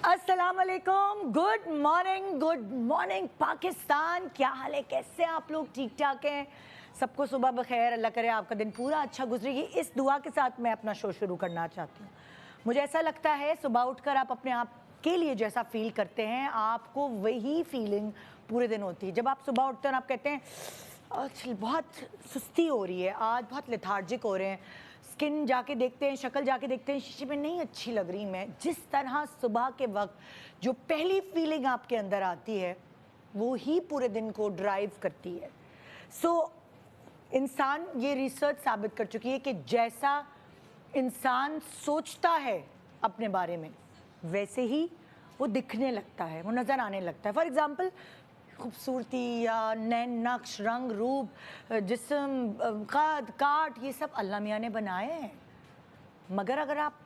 अस्सलाम वालेकुम, good morning Pakistan. क्या हाल है, कैसे हैं आप लोग? ठीक ठाक हैं? सबको सुबह बखैर, अल्लाह करे आपका दिन पूरा अच्छा गुजरेगी। इस दुआ के साथ मैं अपना शो शुरू करना चाहती हूँ। मुझे ऐसा लगता है सुबह उठकर आप अपने आप के लिए जैसा फील करते हैं, आपको वही फीलिंग पूरे दिन होती है। जब आप सुबह उठते हैं और आप कहते हैं आज बहुत सुस्ती हो रही है, आज बहुत लेथार्जिक हो रहे हैं, स्किन जाके देखते हैं, शक्ल जाके देखते हैं, शीशे में नहीं अच्छी लग रही मैं, जिस तरह सुबह के वक्त जो पहली फीलिंग आपके अंदर आती है वो ही पूरे दिन को ड्राइव करती है। इंसान, ये रिसर्च साबित कर चुकी है कि जैसा इंसान सोचता है अपने बारे में वैसे ही वो दिखने लगता है, वो नज़र आने लगता है। फॉर एग्ज़ाम्पल, खूबसूरती या नैन नक्श, रंग रूप, जिस्म, कद काट, ये सब अल्लाह मियाँ ने बनाए हैं। मगर अगर आप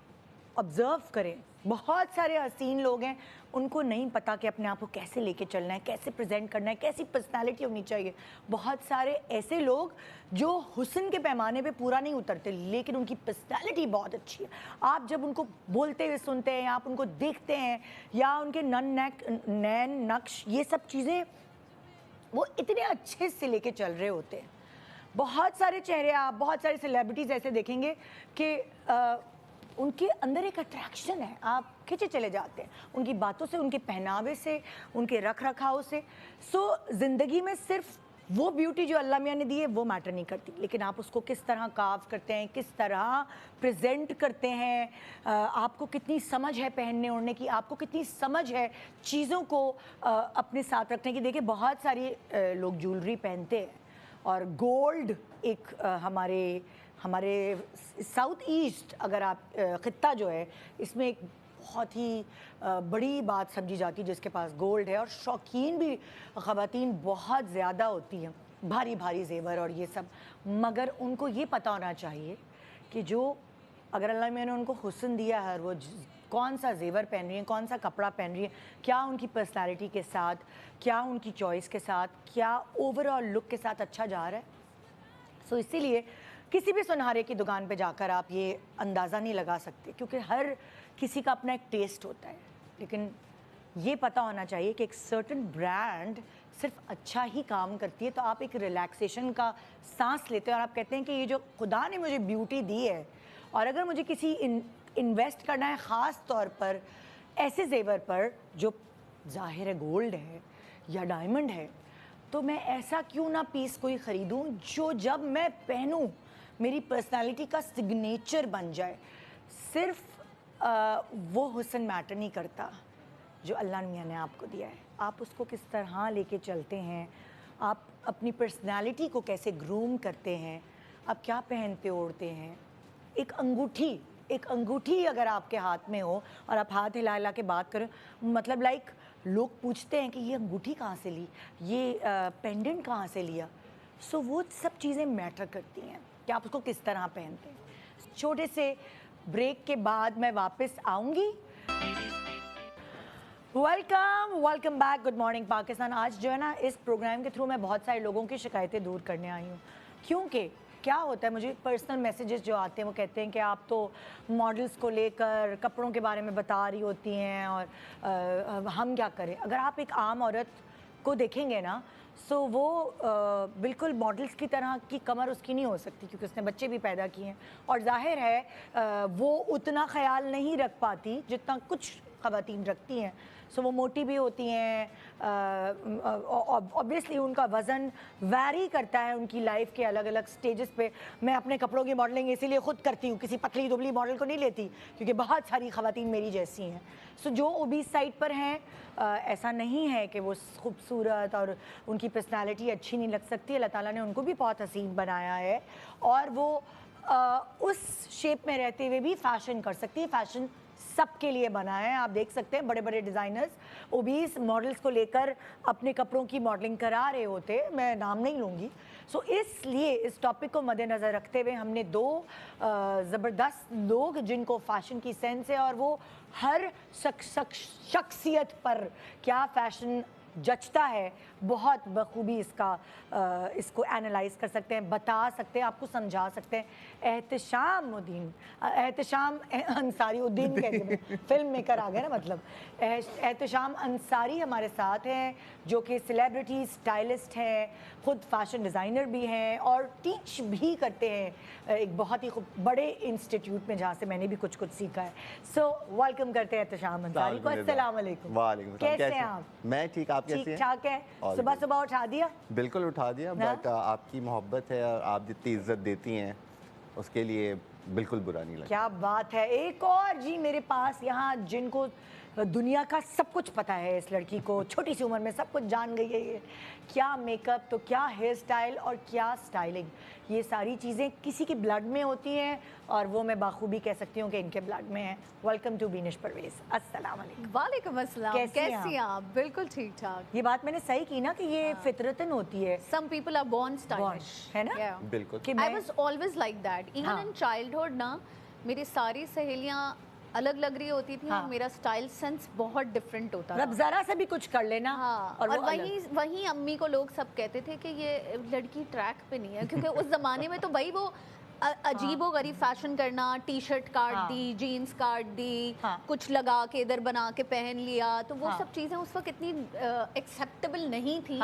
ऑब्ज़र्व करें, बहुत सारे हसीन लोग हैं, उनको नहीं पता कि अपने आप को कैसे लेके चलना है, कैसे प्रेजेंट करना है, कैसी पर्सनालिटी होनी चाहिए। बहुत सारे ऐसे लोग जो हुस्न के पैमाने पे पूरा नहीं उतरते, लेकिन उनकी पर्सनालिटी बहुत अच्छी है। आप जब उनको बोलते हुए सुनते हैं, आप उनको देखते हैं, या उनके नैन नक्श, ये सब चीज़ें वो इतने अच्छे से लेके चल रहे होते हैं। बहुत सारे चेहरे, आप बहुत सारे सेलिब्रिटीज़ ऐसे देखेंगे कि उनके अंदर एक अट्रैक्शन है, आप खिंचे चले जाते हैं उनकी बातों से, उनके पहनावे से, उनके रख रखाव से। ज़िंदगी में सिर्फ वो ब्यूटी जो अल्लाह मियाँ ने दी है वो मैटर नहीं करती, लेकिन आप उसको किस तरह कार्व करते हैं, किस तरह प्रेजेंट करते हैं, आपको कितनी समझ है पहनने ओढ़ने की, आपको कितनी समझ है चीज़ों को अपने साथ रखने की। देखिए, बहुत सारी लोग ज्वेलरी पहनते हैं, और गोल्ड एक हमारे साउथ ईस्ट, अगर आप ख़ित्ता जो है, इसमें एक बहुत ही बड़ी बात समझी जाती है जिसके पास गोल्ड है, और शौकीन भी ख़वातीन बहुत ज़्यादा होती हैं, भारी भारी जेवर और ये सब। मगर उनको ये पता होना चाहिए कि जो अगर अल्लाह मियाँ ने उनको हुस्न दिया है, वो कौन सा जेवर पहन रही है, कौन सा कपड़ा पहन रही है, क्या उनकी पर्सनैलिटी के साथ, क्या उनकी चॉइस के साथ, क्या ओवरऑल लुक के साथ अच्छा जा रहा है। इसीलिए किसी भी सुनहारे की दुकान पे जाकर आप ये अंदाज़ा नहीं लगा सकते, क्योंकि हर किसी का अपना एक टेस्ट होता है। लेकिन ये पता होना चाहिए कि एक सर्टन ब्रांड सिर्फ अच्छा ही काम करती है, तो आप एक रिलैक्सेशन का सांस लेते हैं और आप कहते हैं कि ये जो खुदा ने मुझे ब्यूटी दी है, और अगर मुझे किसी इन्वेस्ट करना है ख़ास तौर पर ऐसे जेवर पर जो ज़ाहिर है गोल्ड है या डायमंड है, तो मैं ऐसा क्यों ना पीस कोई ख़रीदूँ जो जब मैं पहनूँ मेरी पर्सनालिटी का सिग्नेचर बन जाए। सिर्फ वो हुस्न मैटर नहीं करता जो अल्लाह मियाँ ने आपको दिया है, आप उसको किस तरह लेके चलते हैं, आप अपनी पर्सनालिटी को कैसे ग्रूम करते हैं, आप क्या पहनते ओढ़ते हैं। एक अंगूठी अगर आपके हाथ में हो और आप हाथ हिला हिला के बात करें, मतलब लाइक लोग पूछते हैं कि ये अंगूठी कहाँ से ली, ये पेंडेंट कहाँ से लिया। वो सब चीज़ें मैटर करती हैं कि आप उसको किस तरह पहनते हैं। छोटे से ब्रेक के बाद मैं वापस आऊँगी। Welcome back, good morning Pakistan. आज जो है ना, इस प्रोग्राम के थ्रू मैं बहुत सारे लोगों की शिकायतें दूर करने आई हूँ, क्योंकि क्या होता है, मुझे पर्सनल मैसेजेस जो आते हैं वो कहते हैं कि आप तो मॉडल्स को लेकर कपड़ों के बारे में बता रही होती हैं, और हम क्या करें। अगर आप एक आम औरत को देखेंगे ना, वो बिल्कुल मॉडल्स की तरह की कमर उसकी नहीं हो सकती, क्योंकि उसने बच्चे भी पैदा किए हैं, और जाहिर है वो उतना ख्याल नहीं रख पाती जितना कुछ ख़वातीन रखती हैं। वो मोटी भी होती हैं, ऑब्वियसली उनका वज़न वैरी करता है उनकी लाइफ के अलग अलग स्टेजेस पे। मैं अपने कपड़ों की मॉडलिंग इसीलिए ख़ुद करती हूँ, किसी पतली दुबली मॉडल को नहीं लेती, क्योंकि बहुत सारी ख़वातीन मेरी जैसी हैं। जो ओबीस साइड पर हैं, ऐसा नहीं है कि वो खूबसूरत और उनकी पर्सनालिटी अच्छी नहीं लग सकती। अल्लाह ताला ने उनको भी बहुत हसीन बनाया है, और वो उस शेप में रहते हुए भी फ़ैशन कर सकती है। फ़ैशन सबके लिए बना है। आप देख सकते हैं बड़े बड़े डिज़ाइनर्स ओबीस मॉडल्स को लेकर अपने कपड़ों की मॉडलिंग करा रहे होते, मैं नाम नहीं लूँगी। इसलिए इस टॉपिक को मद्देनज़र रखते हुए हमने दो ज़बरदस्त लोग जिनको फ़ैशन की सेंस है, और वो हर शख्सियत पर क्या फ़ैशन जचता है, बहुत बखूबी इसको एनालाइज कर सकते हैं, बता सकते हैं, आपको समझा सकते हैं। एहतशाम अंसारी उद्दीन कहते हैं, फिल्म मेकर आ गए ना, मतलब एहतशाम अंसारी हमारे साथ हैं, जो कि सेलिब्रिटी स्टाइलिस्ट हैं, खुद फैशन डिज़ाइनर भी हैं और टीच भी करते हैं एक बहुत ही बड़े इंस्टीट्यूट में, जहाँ से मैंने भी कुछ सीखा है। सो वेलकम करते हैं एहतशाम अंसारी को। अस्सलाम वालेकुम। वालेकुम। कैसे हैं आप? मैं ठीक, आप कैसे हैं? ठीक ठाक है। सुबह सुबह उठा दिया? बिल्कुल उठा दिया, बट आपकी मोहब्बत है और आप जितनी इज्जत देती हैं उसके लिए बिल्कुल बुरा नहीं लगता। क्या बात है। एक और जी मेरे पास यहाँ जिनको दुनिया का सब कुछ पता है, इस लड़की को छोटी सी उम्र में सब कुछ जान गई है ये। क्या मेकअप तो क्या हेयर स्टाइल और क्या स्टाइलिंग, ये सारी चीज़ें किसी की ब्लड में होती हैं और वो मैं बाखूबी कह सकती हूँ कि इनके ब्लड में है। Welcome to Binish Parvez. अस्सलाम वालेकुम। वालेकुम अस्सलाम। कैसी हैं आप? बिल्कुल ठीक ठाक। ये बात मैंने सही की ना कि ये फितरतन होती है। Some people are born stylish, है ना? Yeah. बिल्कुल। कि I मैं was always like that. Even in childhood ना, मेरी सारी सहेलियाँ अलग लग रही होती थी और मेरा स्टाइल सेंस बहुत डिफरेंट होता था। मतलब जरा से भी कुछ कर लेना। हाँ, और वहीं अम्मी को लोग सब कहते थे कि ये लड़की ट्रैक पे नहीं है, क्योंकि उस जमाने में तो भाई वो अजीबो गरीब फैशन करना, टी शर्ट काट दी, जीन्स काट दी, कुछ लगा के इधर बना के पहन लिया, तो वो सब चीज़ें उस वक्त इतनी एक्सेप्टेबल नहीं थी।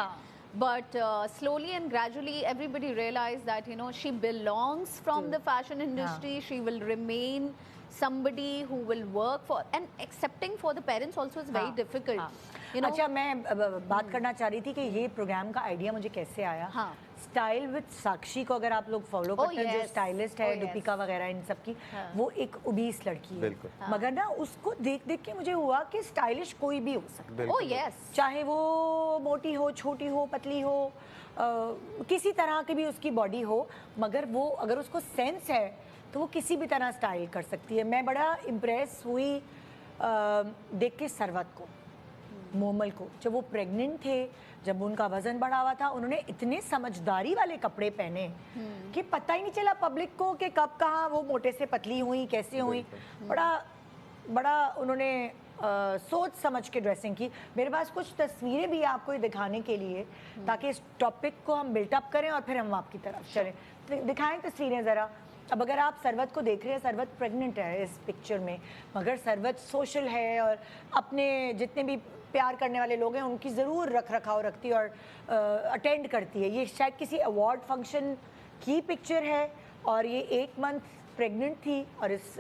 But slowly and gradually everybody realized that, you know, she belongs from the fashion industry. She will remain somebody who will work for, and accepting for the parents also is very difficult. You know? अच्छा, मैं बात करना चाह रही थी कि ये programme का आइडिया मुझे कैसे आया। स्टाइल विद साक्षी को अगर आप लोग फॉलो करते हैं, जो स्टाइलिस्ट है, दीपिका वगैरह इन सब की, वो एक ओबीस लड़की है, मगर ना उसको देख देख के मुझे हुआ कि स्टाइलिश कोई भी हो सकता है। चाहे वो मोटी हो, छोटी हो, पतली हो, किसी तरह की भी उसकी बॉडी हो, मगर वो अगर उसको सेंस है तो वो किसी भी तरह स्टाइल कर सकती है। मैं बड़ा इम्प्रेस हुई देख के सरवत को, मोमल को, जब वो प्रेग्नेंट थे, जब उनका वजन बढ़ा हुआ था, उन्होंने इतने समझदारी वाले कपड़े पहने कि पता ही नहीं चला पब्लिक को कि कब कहाँ वो मोटे से पतली हुई, कैसे हुई। बड़ा उन्होंने सोच समझ के ड्रेसिंग की। मेरे पास कुछ तस्वीरें भी आपको दिखाने के लिए, ताकि इस टॉपिक को हम बिल्टअप करें और फिर हम आपकी तरफ चलें। दिखाएं तस्वीरें ज़रा। अब अगर आप सरवत को देख रहे हैं, सरवत प्रेग्नेंट है इस पिक्चर में, मगर सरवत सोशल है और अपने जितने भी प्यार करने वाले लोग हैं उनकी ज़रूर रख रखाव रखती है और अटेंड करती है। ये शायद किसी अवार्ड फंक्शन की पिक्चर है और ये 1 मंथ प्रेग्नेंट थी और इस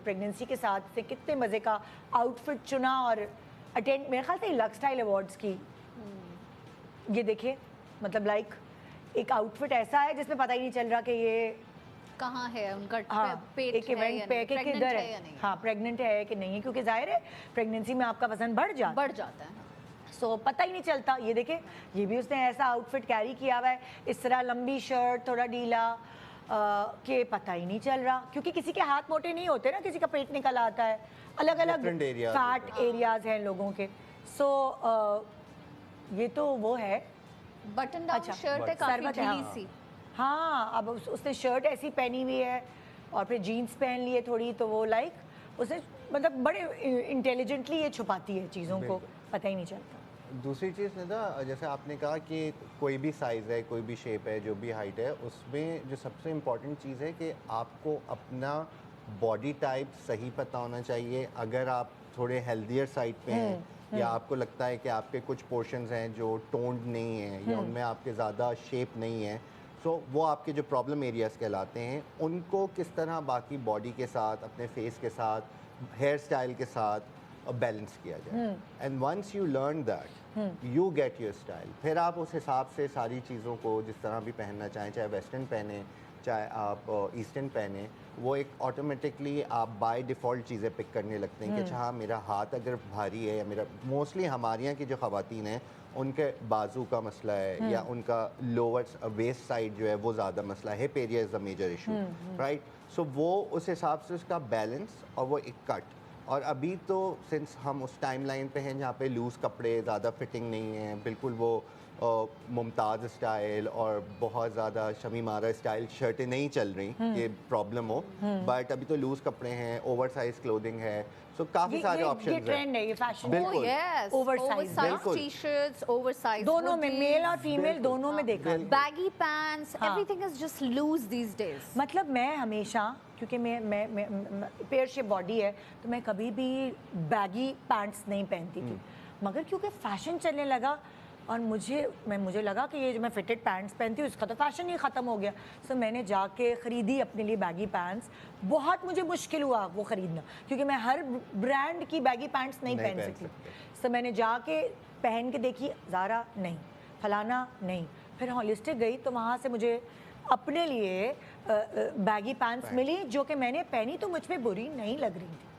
प्रेगनेंसी के साथ से कितने मज़े का आउटफिट चुना और अटेंड, मेरे ख्याल से लक्स स्टाइल अवार्ड्स की। ये देखिए, मतलब लाइक एक आउटफिट ऐसा है जिसमें पता ही नहीं चल रहा कि ये कहाँ है उनका पेट, एक इवेंट पे कि किधर है, हाँ प्रेग्नेंट है कि नहीं है, क्योंकि जाहिर है प्रेगनेंसी में आपका वजन बढ़ जाता है। सो पता ही नहीं चलता। ये देखे, ये भी उसने ऐसा आउटफिट कैरी किया हुआ है, इस तरह लंबी शर्ट, थोड़ा ढीला, के पता ही नहीं चल रहा, क्योंकि किसी के हाथ मोटे नहीं होते ना, किसी का पेट निकल आता है, अलग अलग फैट एरियाज हैं लोगों के। सो ये तो वो है बटन डाउन शर्ट है, काफी ढीली सी। हाँ, अब उसने शर्ट ऐसी पहनी हुई है और फिर जीन्स पहन ली है थोड़ी, तो वो लाइक उसने मतलब बड़े इंटेलिजेंटली ये छुपाती है चीज़ों को, पता ही नहीं चलता। दूसरी चीज़ निदा, जैसे आपने कहा कि कोई भी साइज़ है, कोई भी शेप है, जो भी हाइट है, उसमें जो सबसे इम्पॉर्टेंट चीज़ है कि आपको अपना बॉडी टाइप सही पता होना चाहिए। अगर आप थोड़े हेल्दियर साइड पे हैं या आपको लगता है कि आपके कुछ पोर्शंस हैं जो टोन्ड नहीं हैं या उनमें आपके ज़्यादा शेप नहीं है, सो वो आपके जो प्रॉब्लम एरियाज़ कहलाते हैं, उनको किस तरह बाकी बॉडी के साथ, अपने फेस के साथ, हेयर स्टाइल के साथ बैलेंस किया जाए। And once you learn that, you get your style. फिर आप उस हिसाब से सारी चीज़ों को जिस तरह भी पहनना चाहें, चाहे वेस्टर्न पहने, चाहे आप ईस्टर्न पहने, वो एक ऑटोमेटिकली आप बाय डिफ़ॉल्ट चीज़ें पिक करने लगते हैं कि अच्छा हाँ, मेरा हाथ अगर भारी है, या मेरा मोस्टली हमारे यहाँ की जो ख़वातीन हैं उनके बाजू का मसला है या उनका लोअर वेस्ट साइड जो है वो ज़्यादा मसला है, hip area is the major issue, right. So वो उस हिसाब से उसका बैलेंस और वो एक कट और अभी तो सिंस हम उस टाइमलाइन पे हैं जहाँ पे लूज़ कपड़े ज़्यादा फिटिंग नहीं है, बिल्कुल वो मुमताज़ स्टाइल और बहुत ज़्यादा शमीमारा स्टाइल शर्टें नहीं चल रही कि प्रॉब्लम हो, बट अभी तो लूज़ कपड़े हैं, ओवर साइज क्लोथिंग है, सो काफ़ी सारे ऑप्शन ये ट्रेंड है, ये फैशन है। बिल्कुल। यस, Oversize, ओवरसाइज बिल्कुल। टी-शर्ट्स, ओवरसाइज दोनों में, मेल और फीमेल बिल्कुल। दोनों में देखा है। बैगी पैंट्स, हाँ। Everything is just loose these days. मतलब मैं हमेशा, क्योंकि मैं पेयर शेप बॉडी है, तो मैं कभी भी बैगी पैंट्स नहीं पहनती थी, मगर क्योंकि फैशन चलने लगा और मुझे लगा कि ये जो मैं फिटेड पैंट्स पहनती हूँ इसका तो फैशन ही ख़त्म हो गया। सो मैंने जाके ख़रीदी अपने लिए बैगी पैंट्स। बहुत मुझे मुश्किल हुआ वो ख़रीदना, क्योंकि मैं हर ब्रांड की बैगी पैंट्स नहीं पहन सकती। सो मैंने जाके पहन के देखी, ज़ारा नहीं, फलाना नहीं, फिर हॉलिस्टिक गई तो वहाँ से मुझे अपने लिए बैगी पैंट्स मिली जो कि मैंने पहनी तो मुझ पे बुरी नहीं लग रही थी।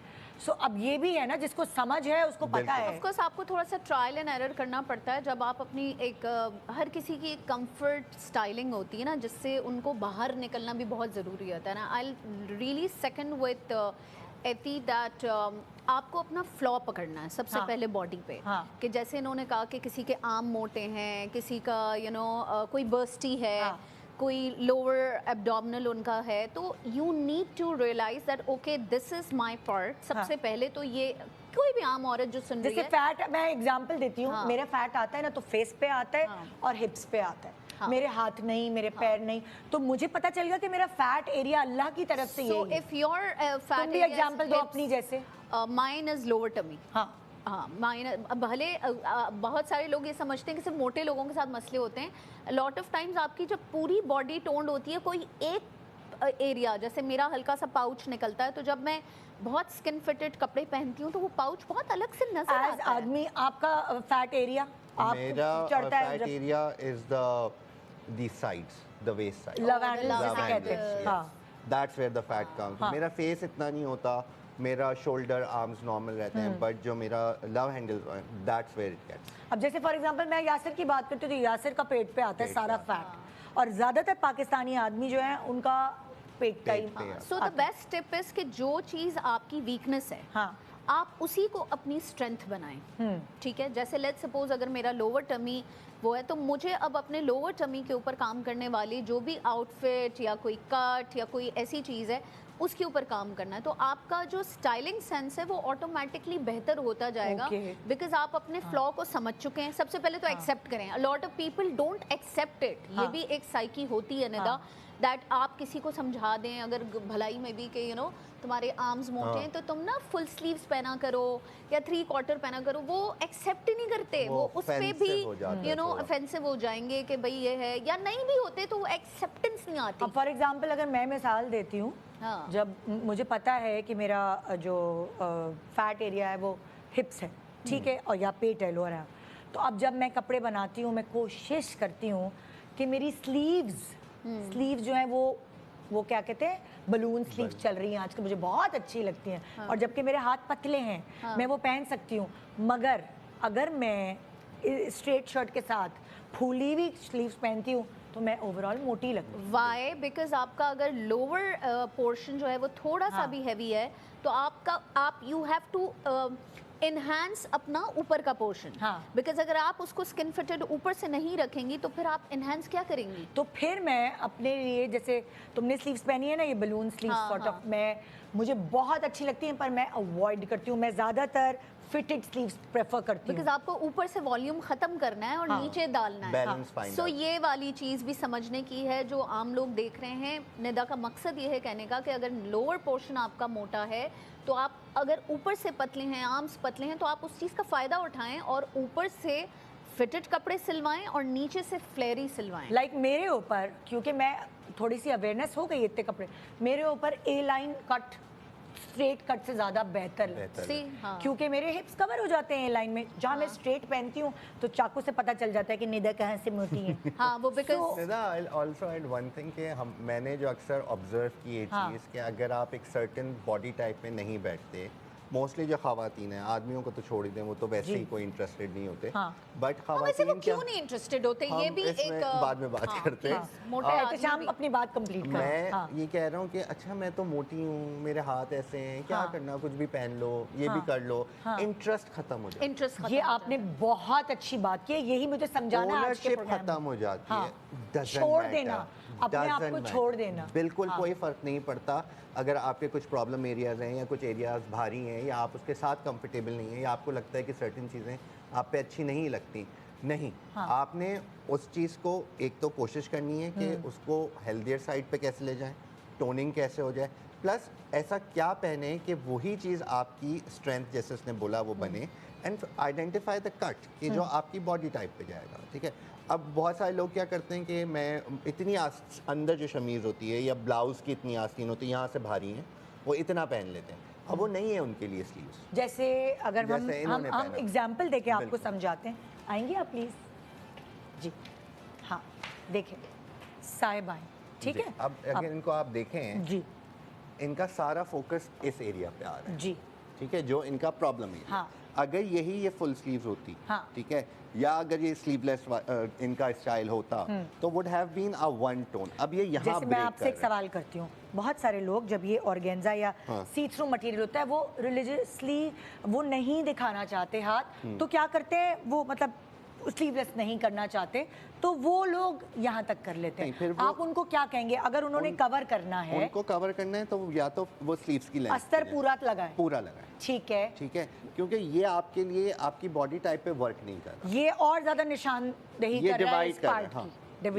सो अब ये भी है ना, जिसको समझ है उसको पता है। ऑफ कोर्स आपको थोड़ा सा ट्रायल एंड एरर करना पड़ता है जब आप अपनी एक हर किसी की एक कंफर्ट स्टाइलिंग होती है ना, जिससे उनको बाहर निकलना भी बहुत ज़रूरी होता है ना। आई रियली सेकंड विद एती दैट आपको अपना फ्लॉ पकड़ना है सबसे हाँ। पहले बॉडी पे। हाँ। कि जैसे इन्होंने कहा कि किसी के आर्म मोटे हैं, किसी का कोई बर्स्टी है, हाँ। कोई लोअर एब्डोमिनल उनका है, तो you need to realise that okay this is my part. सबसे पहले तो ये कोई भी आम औरत जो सुन रही जैसे है, फैट, मैं एग्जांपल देती हूँ। हाँ। मेरा फैट आता है ना तो फेस पे आता है हाँ। और हिप्स पे आता है। हाँ। मेरे हाथ नहीं, मेरे पैर नहीं, तो मुझे पता चल गया कि मेरा फैट एरिया अल्लाह की तरफ से सो यही है। इफ योर तुम फैट भी एग्जांपल दो अपनी जैसे। Mine is lower tummy. हाँ, हाँ, भले बहुत सारे लोग ये समझते हैं कि सिर्फ मोटे लोगों के साथ मसले होते हैं। लॉट ऑफ टाइम्स आपकी जब पूरी बॉडी टोन्ड होती है, कोई एक एरिया, जैसे मेरा हल्का सा पाउच निकलता है, तो जब मैं बहुत स्किन फिटेड कपड़े पहनती हूँ तो वो पाउच बहुत अलग से नजर एज आता है। आदमी आपका फैट एरिया आप मेरा चढ़ता है फैट जब area is the sides, the waist side, love handle love जिसे कहते हैं। handles, हाँ, that's where the fat comes. मेरा फेस इतना नहीं होता, मेरा शोल्डर आर्म्स नॉर्मल रहते हैं, बट जो मेरा love handle that's where it gets. अब जैसे फॉर एग्जांपल मैं यासिर की बात करती हूँ तो यासिर का पेट पे आता है पेट सारा पे फैट, और ज्यादातर पाकिस्तानी आदमी जो है उनका पेट का ही। पेट पे। So the best tip is कि जो चीज़ आपकी वीकनेस है, हाँ, आप उसी को अपनी स्ट्रेंथ बनाएं। ठीक है, जैसे लेट्स सपोज अगर मेरा लोअर टमी वो है, तो मुझे अब अपने लोअर टमी के ऊपर काम करने वाली जो भी आउटफिट या कोई कट या कोई ऐसी चीज़ है उसके ऊपर काम करना है। तो आपका जो स्टाइलिंग सेंस है वो ऑटोमेटिकली बेहतर होता जाएगा, Okay. बिकॉज आप अपने फ्लॉ को समझ चुके हैं। सबसे पहले तो एक्सेप्ट करें। A lot of people don't accept it. ये हाँ। भी एक साइकी होती है निदा, दैट आप किसी को समझा दें अगर भलाई में भी कि तुम्हारे आर्म्स मोटे हैं तो तुम ना फुल स्लीव्स पहना करो या 3/4 पहना करो। वो एक्सेप्ट ही नहीं करते, वो वो उस पे offensive भी हो जाता है थोड़ा। ऑफेंसिव हो जाएंगे कि भाई ये है, या नहीं भी होते तो वो एक्सेप्टेंस नहीं आती। अब फॉर एग्जांपल अगर मैं मिसाल देती हूँ, हाँ। जब मुझे पता है कि मेरा जो फैट एरिया है वो हिप्स है, ठीक है, और या पेट है, लोअर है, तो अब जब मैं कपड़े बनाती हूँ मैं कोशिश करती हूँ कि मेरी स्लीव्स जो है वो क्या कहते हैं, बलून स्लीव चल रही हैं आजकल, मुझे बहुत अच्छी लगती हैं। हाँ। और जबकि मेरे हाथ पतले हैं, मैं वो पहन सकती हूँ, मगर अगर मैं स्ट्रेट शर्ट के साथ फूली हुई स्लीव्स पहनती हूँ तो मैं ओवरऑल मोटी लगती हूँ। वाई? बिकॉज आपका अगर लोअर पोर्शन जो है वो थोड़ा सा हाँ। भी हैवी है, तो आप यू हैव टू इनहांस अपना ऊपर का पोर्शन। हाँ। बिकॉज अगर आप उसको स्किन फिटेड ऊपर से नहीं रखेंगी तो फिर आप इनहांस क्या करेंगी? तो फिर मैं अपने लिए, जैसे तुमने स्लीव्स पहनी है ना, ये बलून स्लीव्स हाँ, सॉर्ट ऑफ, हाँ। मुझे बहुत अच्छी लगती हैं, पर मैं अवॉइड करती हूँ। मैं ज़्यादातर फिटेड स्लीव्स प्रेफर करती बिकॉज हूँ। आपको ऊपर से वॉल्यूम खत्म करना है और हाँ। नीचे डालना है। बैलेंस फाइंड सो ये वाली चीज़ भी समझने की है जो आम लोग देख रहे हैं। निदा का मकसद ये है कहने का कि अगर लोअर पोर्शन आपका मोटा है तो आप अगर ऊपर से पतले हैं, आर्म्स पतले हैं, तो आप उस चीज़ का फ़ायदा उठाएं और ऊपर से फिटेड कपड़े सिलवाएं और नीचे से फ्लेरी सिलवाएं। लाइक मेरे ऊपर, क्योंकि मैं थोड़ी सी अवेयरनेस हो गई इतने कपड़े, मेरे ऊपर ए लाइन कट, स्ट्रेट कट से ज़्यादा बेहतर लगता है, सी, हाँ। क्योंकि मेरे हिप्स कवर हो जाते हैं ए लाइन में। जहाँ मैं स्ट्रेट पहनती हूँ तो चाकू से पता चल जाता है कि निदा कहाँ से मोटी है। हाँ, वो because also add one thing कि मैंने जो अक्सर ऑब्जर्व की ये हाँ। चीज़ कि अगर आप एक सर्टेन बॉडी टाइप में नहीं बैठते मोस्टली जो खवातीन हैं, आदमियों को तो छोड़ ही दें, वो तो वैसे ही कोई इंटरेस्टेड नहीं होते, हाँ। बट हाँ, वैसे वो खवातीन क्या, क्यों नहीं इंटरेस्टेड होते, ये हम भी इसमें एक बाद में बात करते हैं। मोटे हाँ, आदमी एहतशाम भी। अपनी बात कंप्लीट कर। मैं हाँ। ये कह रहा हूँ कि अच्छा मैं तो मोटी हूँ, मेरे हाथ ऐसे हैं, क्या हाँ। करना, कुछ भी पहन लो, ये भी कर लो, इंटरेस्ट खत्म हो जाता है, इंटरेस्ट ये आपने बहुत अच्छी बात की है, यही मुझे समझाना है आज के ओनरशिप प्रोग्राम खत्म में। हो जाती हाँ। है, doesn't छोड़ matter, देना, अपने आप को doesn't छोड़ matter। देना। बिल्कुल हाँ। कोई फर्क नहीं पड़ता अगर आपके कुछ प्रॉब्लम एरियाज हैं या कुछ एरियाज भारी हैं या आप उसके साथ कंफर्टेबल नहीं है या आपको लगता है कि सर्टेन चीज़ें आप पे अच्छी नहीं लगती, नहीं, हाँ। आपने उस चीज़ को एक तो कोशिश करनी है कि उसको हेल्दियर साइड पे कैसे ले जाएं, टोनिंग कैसे हो जाए, प्लस ऐसा क्या पहने कि वही चीज़ आपकी स्ट्रेंथ जैसे उसने बोला वो बने, एंड आइडेंटिफाई द कट कि जो आपकी बॉडी टाइप पे जाएगा, ठीक है। अब बहुत सारे लोग क्या करते हैं कि मैं इतनी अंदर जो शमीज़ होती है या ब्लाउज़ की इतनी आस्तीन होती है यहाँ से भारी हैं, वो इतना पहन लेते हैं, अब वो नहीं है उनके लिए स्लीव्स। जैसे अगर जैसे हम इन्होंने पहना। एग्जाम्पल देके आपको बिल्कुल। समझाते हैं, आएंगे आप प्लीज जी। हाँ, देखें साहिब आए, ठीक जी, है। अब अगर इनको आप देखें, जी इनका सारा फोकस इस एरिया पे आ रहा है, जी ठीक है, जो इनका प्रॉब्लम है। हाँ। अगर यही ये फुल स्लीव्स होती, हाँ। ठीक है, या अगर ये स्लीवलेस इनका स्टाइल होता तो would have been a one tone. अब ये यहाँ जैसे मैं ब्रेक आपसे कर एक रहा है। सवाल करती हूँ, बहुत सारे लोग जब ये ऑर्गेन्जा या हाँ। सी थ्रू मटेरियल होता है वो रिलीजियसली वो नहीं दिखाना चाहते हाथ, तो क्या करते हैं वो, मतलब स्लीवलेस नहीं करना चाहते तो वो लोग यहाँ तक कर लेते नहीं, हैं। फिर वो- आप उनको क्या कहेंगे अगर उन्होंने कवर करना है? उनको कवर करना है तो या तो वो स्लीव्स की लेंथ अस्तर पूरा लगाए, पूरा लगाए, ठीक है। ठीक है, क्योंकि ये आपके लिए आपकी बॉडी टाइप पे वर्क नहीं कर रहा, ये और ज्यादा निशानदेही ये कर रहा है डिवाइड इस कर रहा पार्ट है, हाँ, की,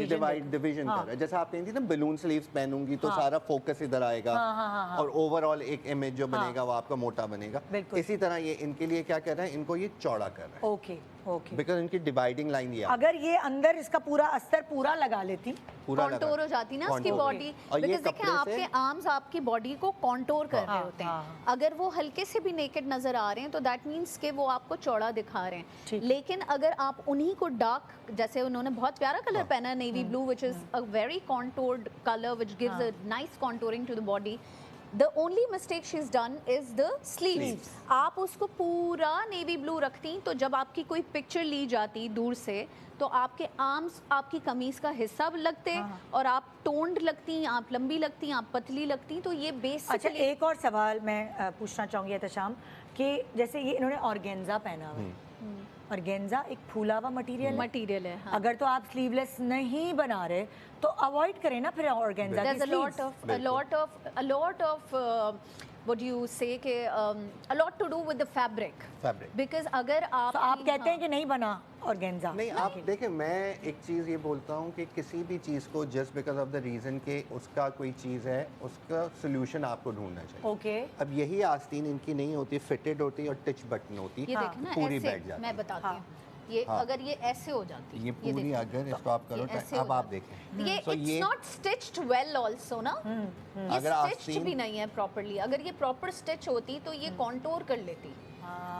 डिवीजन कर रहा है। जैसे आप कहती थी ना बलून स्लीव्स पहनूंगी तो सारा फोकस इधर आएगा, हाँ। और ओवरऑल एक इमेज जो बनेगा वो आपका मोटा बनेगा। बिल्कुल। इसी तरह ये इनके लिए क्या कर रहा है, इनको ये चौड़ा कर रहा ओके ओके। है, बिकॉज इनकी डिवाइडिंग लाइन ये अगर ये अंदर इसका पूरा अस्तर पूरा लगा लेती, पूरा कॉन्टोर हो जाती ना उसकी contour। बॉडी, और ये बिकॉज देखें कपड़े से- आपके आर्म्स आपकी बॉडी को कॉन्टोर कर रहे हाँ, होते हैं। हाँ। अगर वो हल्के से भी नेकेड नजर आ रहे हैं तो दैट मीन्स कि वो आपको चौड़ा दिखा रहे ठीक। हैं। लेकिन अगर आप उन्हीं को डार्क, जैसे उन्होंने बहुत प्यारा कलर पहना है navy blue, which is a very contoured colour which gives a nice contouring to the body, The only mistake she's done is the sleeves. आप उसको पूरा नेवी ब्लू रखती तो जब आपकी कोई पिक्चर ली जाती दूर से तो आपके आर्म्स आपकी कमीज का हिस्सा लगते और आप टोन्ड लगती, आप लंबी लगती, आप पतली लगती, तो ये अच्छा बेसिकली एक और सवाल मैं पूछना चाहूँगी एहतशाम कि जैसे ये इन्होंने ऑर्गेन्जा पहना हुआ है, ऑर्गेन्जा एक फूला हुआ मटेरियल है, मटेरियल है। हाँ। अगर तो आप स्लीवलेस नहीं बना रहे तो अवॉइड करें ना फिर ऑर्गेन्जा There's की a lot of what do you say कि a lot to do with the fabric. Because अगर आप तो आप कहते हैं कि नहीं बना ऑर्गेन्जा? नहीं, आप देखें, मैं एक चीज़ ये बोलता हूँ कि किसी भी चीज़ को just because of the reason के उसका कोई चीज़ है उसका सोल्यूशन आपको ढूंढना चाहिए। ओके। अब यही आस्तीन इनकी नहीं होती, फिटेड होती और टच बटन होती, ये देखें ना पूरी ऐसे, बैठ जाती मैं बताती हूँ, ये हाँ। अगर ये ऐसे हो जाती, ये पूरी देखिए, अगर इसको आप करो ये ऐसे तो अब हो आप जाती। देखें, ये So it's not stitched well also ना, ये अगर स्टिच्ड आस्तीन- भी नहीं है प्रॉपर्ली। अगर ये प्रॉपर स्टिच होती तो ये कॉन्टोर कर लेती,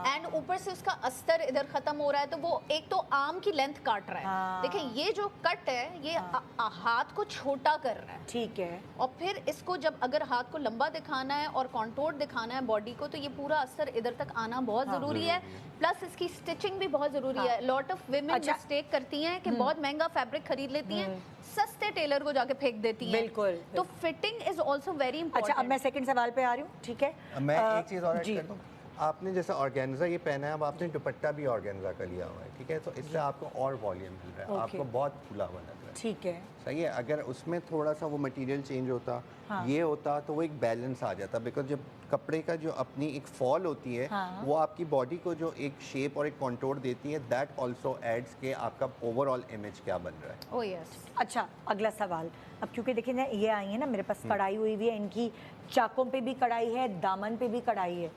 एंड ऊपर से उसका अस्तर इधर खत्म हो रहा है तो वो एक तो आर्म की लेंथ काट रहा है। देखें ये जो कट है ये हाथ को छोटा कर रहा है, ठीक है। और फिर इसको जब अगर हाथ को लंबा दिखाना है और कॉन्टोर दिखाना है बॉडी को तो ये पूरा असर इधर तक आना बहुत ज़रूरी है। प्लस इसकी स्टिचिंग भी बहुत ज़रूरी है। लॉट ऑफ विमेन अच्छा। मिस्टेक करती हैं कि बहुत महंगा फैब्रिक खरीद लेती हैं, सस्ते टेलर को जाके फेंक देती हैं। बिल्कुल। तो फिटिंग इज ऑल्सो वेरी अच्छा अब इंपॉर्टेंट। मैं सेकंड सवाल पे आ रही हूँ, ठीक है। मैं एक चीज़ और ऐड जी। कर दूं, आपने जैसे ऑर्गेन्जा ये पहना है, अब आपने दुपट्टा भी ऑर्गेन्जा का लिया हुआ है, ठीक है, तो इससे आपको और वॉल्यूम मिल रहा है, ओके। आपको बहुत फूला हुआ लग रहा है, ठीक है। सही है। अगर उसमें थोड़ा सा वो मटेरियल चेंज होता, ये होता तो वो एक बैलेंस आ जाता, बिकॉज जब कपड़े का जो अपनी एक फॉल होती है वो आपकी बॉडी को जो एक शेप और एक कॉन्टोर देती है, दैट ऑल्सो एड्स के आपका ओवरऑल इमेज क्या बन रहा है। Oh yes. अच्छा अगला सवाल, अब क्योंकि देखिए ना ये आई है ना मेरे पास कढ़ाई हुई हुई है, इनकी चाकों पे भी कढ़ाई है, दामन पे भी कढ़ाई है।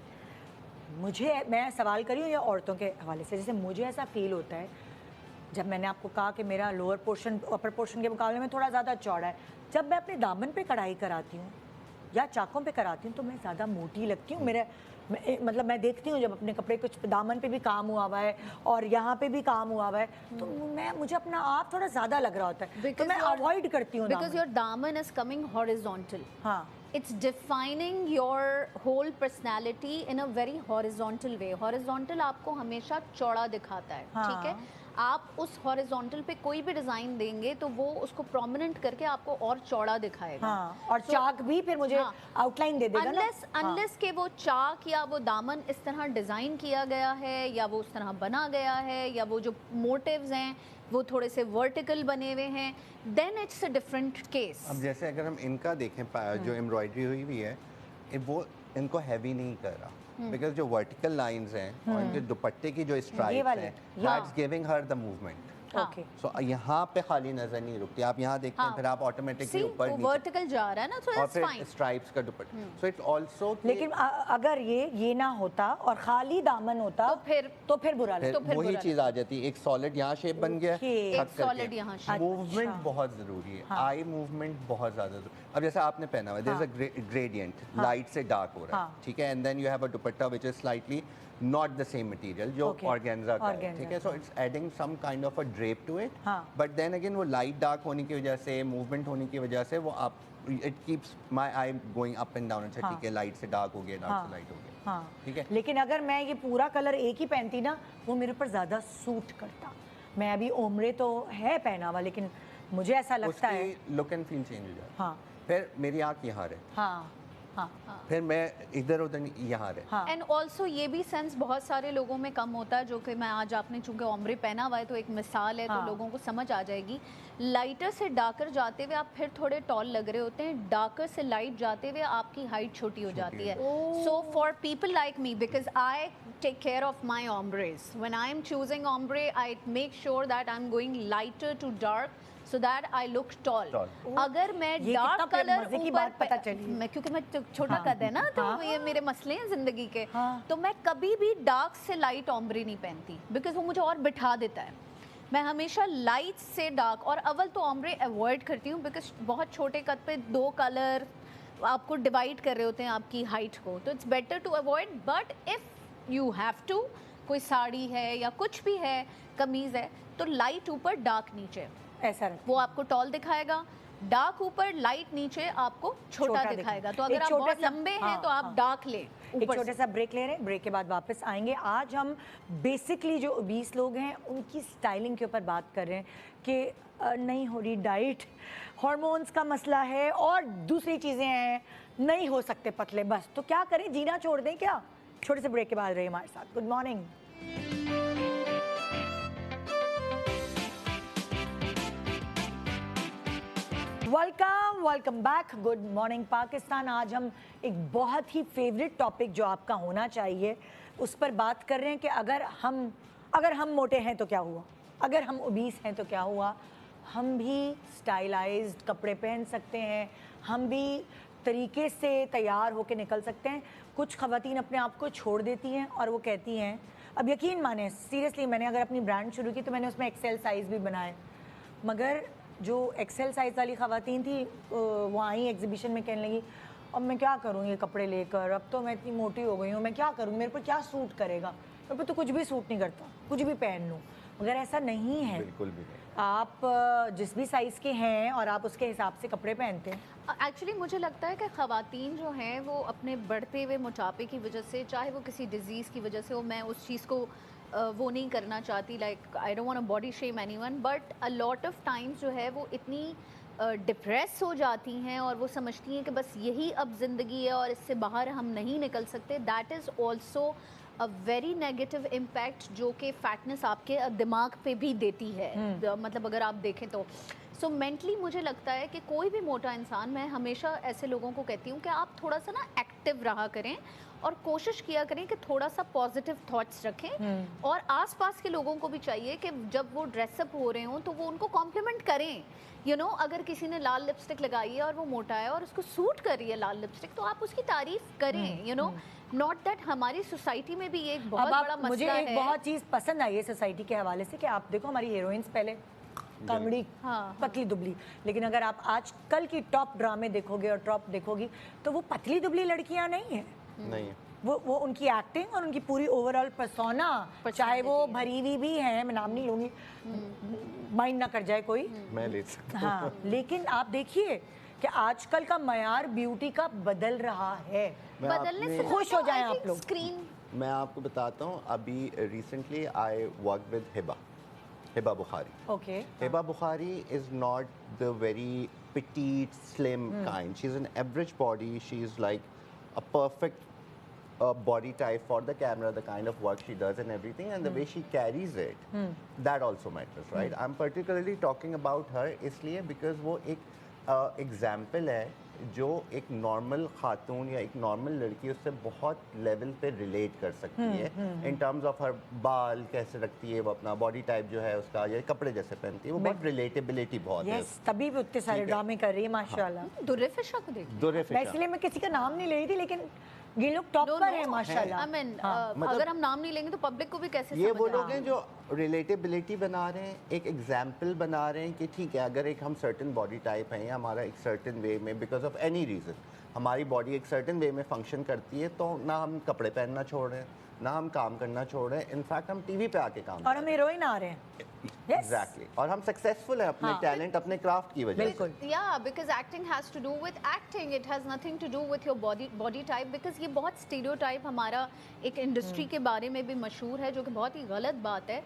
मुझे, मैं सवाल करी हूँ या औरतों के हवाले से, जैसे मुझे ऐसा फील होता है जब मैंने आपको कहा कि मेरा लोअर पोर्शन अपर पोर्शन के मुकाबले में थोड़ा ज़्यादा चौड़ा है, जब मैं अपने दामन पे कढ़ाई कराती हूँ या चाकों पे कराती हूँ तो मैं ज़्यादा मोटी लगती हूँ। मतलब मैं देखती हूँ जब अपने कपड़े कुछ दामन पे भी काम हुआ हुआ है और यहाँ पे भी काम हुआ हुआ है तो मुझे अपना आप थोड़ा ज़्यादा लग रहा होता है, तो मैं अवॉइड करती हूँ बिकॉज योर दामन इज कमिंग हॉरिजॉन्टल। हाँ it's defining your whole personality in a very horizontal way. Horizontal आपको हमेशा चौड़ा दिखाता है, ठीक है? आप उस horizontal पे कोई भी डिजाइन देंगे तो वो उसको prominent करके आपको और चौड़ा दिखाएगा। और चाक भी फिर मुझे आउटलाइन दे देगा ना। Unless के वो चाक या वो दामन इस तरह डिजाइन किया गया है या वो उस तरह बना गया है या वो जो मोटिव्स हैं वो थोड़े से वर्टिकल बने हुए हैं, then it's a different case. अब जैसे अगर हम इनका देखें जो एम्ब्रॉयडरी हुई हुई है, वो इनको हैवी नहीं कर रहा, बिकॉज जो वर्टिकल लाइंस हैं और इनके दुपट्टे की जो स्ट्राइप्स हैं, that's giving her the movement. Okay, so यहाँ पे खाली नजर नहीं रुकती, आप यहाँ देखते हैं फिर आप ऑटोमेटिकली ऊपर नीचे वर्टिकल जा रहा है ना, तो और फिर स्ट्राइप्स का दुपट्टा, सो इट्स आल्सो। लेकिन अगर ये ना होता और खाली दामन होता तो फिर बुरा लगता। तो वही चीज आ जाती है, एक सॉलिड यहाँ शेप बन गया, एक सॉलिड यहाँ शेप। मूवमेंट बहुत जरूरी है, आई मूवमेंट बहुत ज्यादा जरूरी। अब जैसे आपने पहना हुआ, there is a gradient, light से डार्क हो रहा है, ठीक है, and then you have a dupatta which is slightly not the same material जो organza का है, ठीक है, so it's adding some kind of a drape to it, but then again वो light dark होने की वजह से, movement होने की वजह से वो आप it keeps my eye going up and down। अच्छा ठीक है, लाइट से डार्क हो गया, डार्क से लाइट हो गया, ठीक है। लेकिन अगर मैं ये पूरा कलर एक ही पहनती ना, वो मेरे ऊपर ज्यादा सूट करता। मैं अभी ओमरे तो है पहना हुआ, लेकिन मुझे ऐसा लगता है लुक एंड फील चेंज हो जाता है। फिर मेरी आँख यहाँ है, फिर मैं इधर उधर यहाँ रहे। एंड ऑल्सो ये भी सेंस बहुत सारे लोगों में कम होता है, जो कि मैं आज आपने चूंकि ओमरे पहना हुआ है तो एक मिसाल है, तो लोगों को समझ आ जाएगी। लाइटर से डार्कर जाते हुए आप फिर थोड़े टॉल लग रहे होते हैं, डार्कर से लाइट जाते हुए आपकी हाइट छोटी हो जाती है। So for people like me, because I take care of my ombres, when I am choosing ombre I make sure that I'm going lighter to dark so that I look tall. अगर मैं dark colour ऊपर, क्योंकि मैं छोटा कद है ना, तो ये मेरे मसले हैं जिंदगी के, तो मैं कभी भी डार्क से लाइट ओम्ब्रे नहीं पहनती, बिकॉज वो मुझे और बिठा देता है। मैं हमेशा लाइट से डार्क, और अव्वल तो ओम्ब्रे अवॉइड करती हूँ, बिकॉज बहुत छोटे कद पे दो कलर आपको डिवाइड कर रहे होते हैं आपकी हाइट को, तो it's better to avoid. But if you have to, कोई साड़ी है या कुछ भी है, कमीज है, तो लाइट ऊपर डार्क नीचे, ऐसा वो आपको टॉल दिखाएगा। डार्क ऊपर लाइट नीचे आपको छोटा दिखाएगा। तो अगर आप बहुत लंबे हैं तो आप डार्क ले। एक छोटा सा ब्रेक ले रहे हैं, ब्रेक के बाद वापस आएंगे। आज हम बेसिकली जो 20 लोग हैं उनकी स्टाइलिंग के ऊपर बात कर रहे हैं कि नहीं हो रही डाइट, हार्मोन्स का मसला है और दूसरी चीज़ें हैं, नहीं हो सकते पतले, बस तो क्या करें, जीना छोड़ दें क्या? छोटे से ब्रेक के बाद रहे हमारे साथ। Good morning. Welcome back. Good morning Pakistan. आज हम एक बहुत ही फेवरेट टॉपिक जो आपका होना चाहिए उस पर बात कर रहे हैं कि अगर हम मोटे हैं तो क्या हुआ, अगर हम ओबीस हैं तो क्या हुआ। हम भी स्टाइलाइज्ड कपड़े पहन सकते हैं, हम भी तरीके से तैयार होकर निकल सकते हैं। कुछ ख़वातीन अपने आप को छोड़ देती हैं और वो कहती हैं, अब यकीन माने सीरियसली, मैंने अगर अपनी ब्रांड शुरू की तो मैंने उसमें एक्सेल साइज़ भी बनाए, मगर जो एक्सेल साइज़ वाली ख़वातीन थी वो आई एग्जीबिशन में कहने लगी, अब मैं क्या करूँ ये कपड़े लेकर, अब तो मैं इतनी मोटी हो गई हूँ, मैं क्या करूँ, मेरे पर क्या सूट करेगा, मेरे पर तो कुछ भी सूट नहीं करता, कुछ भी पहन लूँ। मगर ऐसा नहीं है, बिल्कुल भी नहीं। आप जिस भी साइज़ के हैं और आप उसके हिसाब से कपड़े पहनते हैं। एक्चुअली मुझे लगता है कि ख़वातीन जो हैं वो अपने बढ़ते हुए मोटापे की वजह से, चाहे वो किसी डिज़ीज़ की वजह से हो, मैं उस चीज़ को वो नहीं करना चाहती, like I don't want to body shame anyone, but a lot of times जो है वो इतनी डिप्रेस हो जाती हैं और वो समझती हैं कि बस यही अब ज़िंदगी है और इससे बाहर हम नहीं निकल सकते। That is also a very negative impact जो कि फैटनेस आपके दिमाग पे भी देती है। मतलब अगर आप देखें तो सो मेंटली मुझे लगता है कि कोई भी मोटा इंसान, मैं हमेशा ऐसे लोगों को कहती हूँ कि आप थोड़ा सा ना एक्टिव रहा करें और कोशिश किया करें कि थोड़ा सा पॉजिटिव थॉट्स रखें। और आसपास के लोगों को भी चाहिए कि जब वो ड्रेसअप हो रहे हों तो वो उनको कॉम्प्लीमेंट करें। यू नो, अगर किसी ने लाल लिपस्टिक लगाई है और वो मोटा है और उसको सूट कर रही है लाल लिपस्टिक, तो आप उसकी तारीफ करें। यू नो, नॉट दैट हमारी सोसाइटी में भी एक बहुत बड़ा मसला है। मुझे एक बहुत चीज़ पसंद आई है सोसाइटी के हवाले से कि आप देखो हमारी हीरोइंस पहले कांगड़ी, पतली दुबली, लेकिन अगर आप आज कल की टॉप ड्रामे देखोगे और टॉप देखोगी तो वो पतली दुबली लड़कियां नहीं है, नहीं, वो उनकी एक्टिंग और उनकी पूरी ओवरऑल पर्सोना, चाहे वो भरी हुई भी है, मैं नाम नहीं लूंगी, माइंड ना कर जाए कोई, मैं ले सकता हाँ, लेकिन आप देखिए कि आजकल का मयार ब्यूटी का बदल रहा है। मैं बदलने अपने- से खुश हो जाएं आप लोग। स्क्रीन मैं आपको बताता हूँ, अभी recently I work with Hiba Bukhari. Okay, Hiba Bukhari is not the very petite, slim kind. She's an average body. She's like a perfect body type for the camera, the kind of work she does and everything, and the way she carries it, that also matters, right? I'm particularly talking about her इसलिए because वो एक example है जो एक normal खातून या एक normal लड़की उससे बहुत लेवल पे रिलेट कर सकती है इन टर्म्स ऑफ हर बाल कैसे रखती है, वो अपना बॉडी टाइप जो है उसका, या कपड़े जैसे पहनती है, वो बहुत रिलेटेबिलिटी बहुत है. यस, तभी भी उतने सारे ठीक है. ड्रामे कर रही है माशाल्लाह। दुर्रे फिशा को देखिए। दुर्रे मैं फिशा. इसलिए मैं किसी का नाम नहीं ले रही थी, लेकिन ये लोग टॉप पर है माशाल्लाह। आई मीन मतलब- अगर हम नाम नहीं लेंगे तो पब्लिक को भी कैसे ये समझ वो आएगा? लोग हैं जो रिलेटेबिलिटी बना रहे हैं, एक एग्जाम्पल बना रहे हैं कि ठीक है, अगर एक हम सर्टन बॉडी टाइप हैं या हमारा एक सर्टन वे में बिकॉज ऑफ एनी रीज़न हमारी बॉडी एक सर्टन वे में फंक्शन करती है, तो ना हम कपड़े पहनना छोड़ रहे हैं, ना हम काम करना छोड़ रहे हैं, इनफैक्ट हम टीवी पे आके काम और हम हीरोइन आ रहे हैं। Yes. एग्जैक्टली, और हम सक्सेसफुल हैं अपने हाँ. टैलेंट, अपने क्राफ्ट की वजह से. बिल्कुल। Yeah, because acting has to do with acting. It has nothing to do with your body type. Because ये बहुत stereotype हमारा एक इंडस्ट्री के बारे में भी मशहूर है, जो कि बहुत ही गलत बात है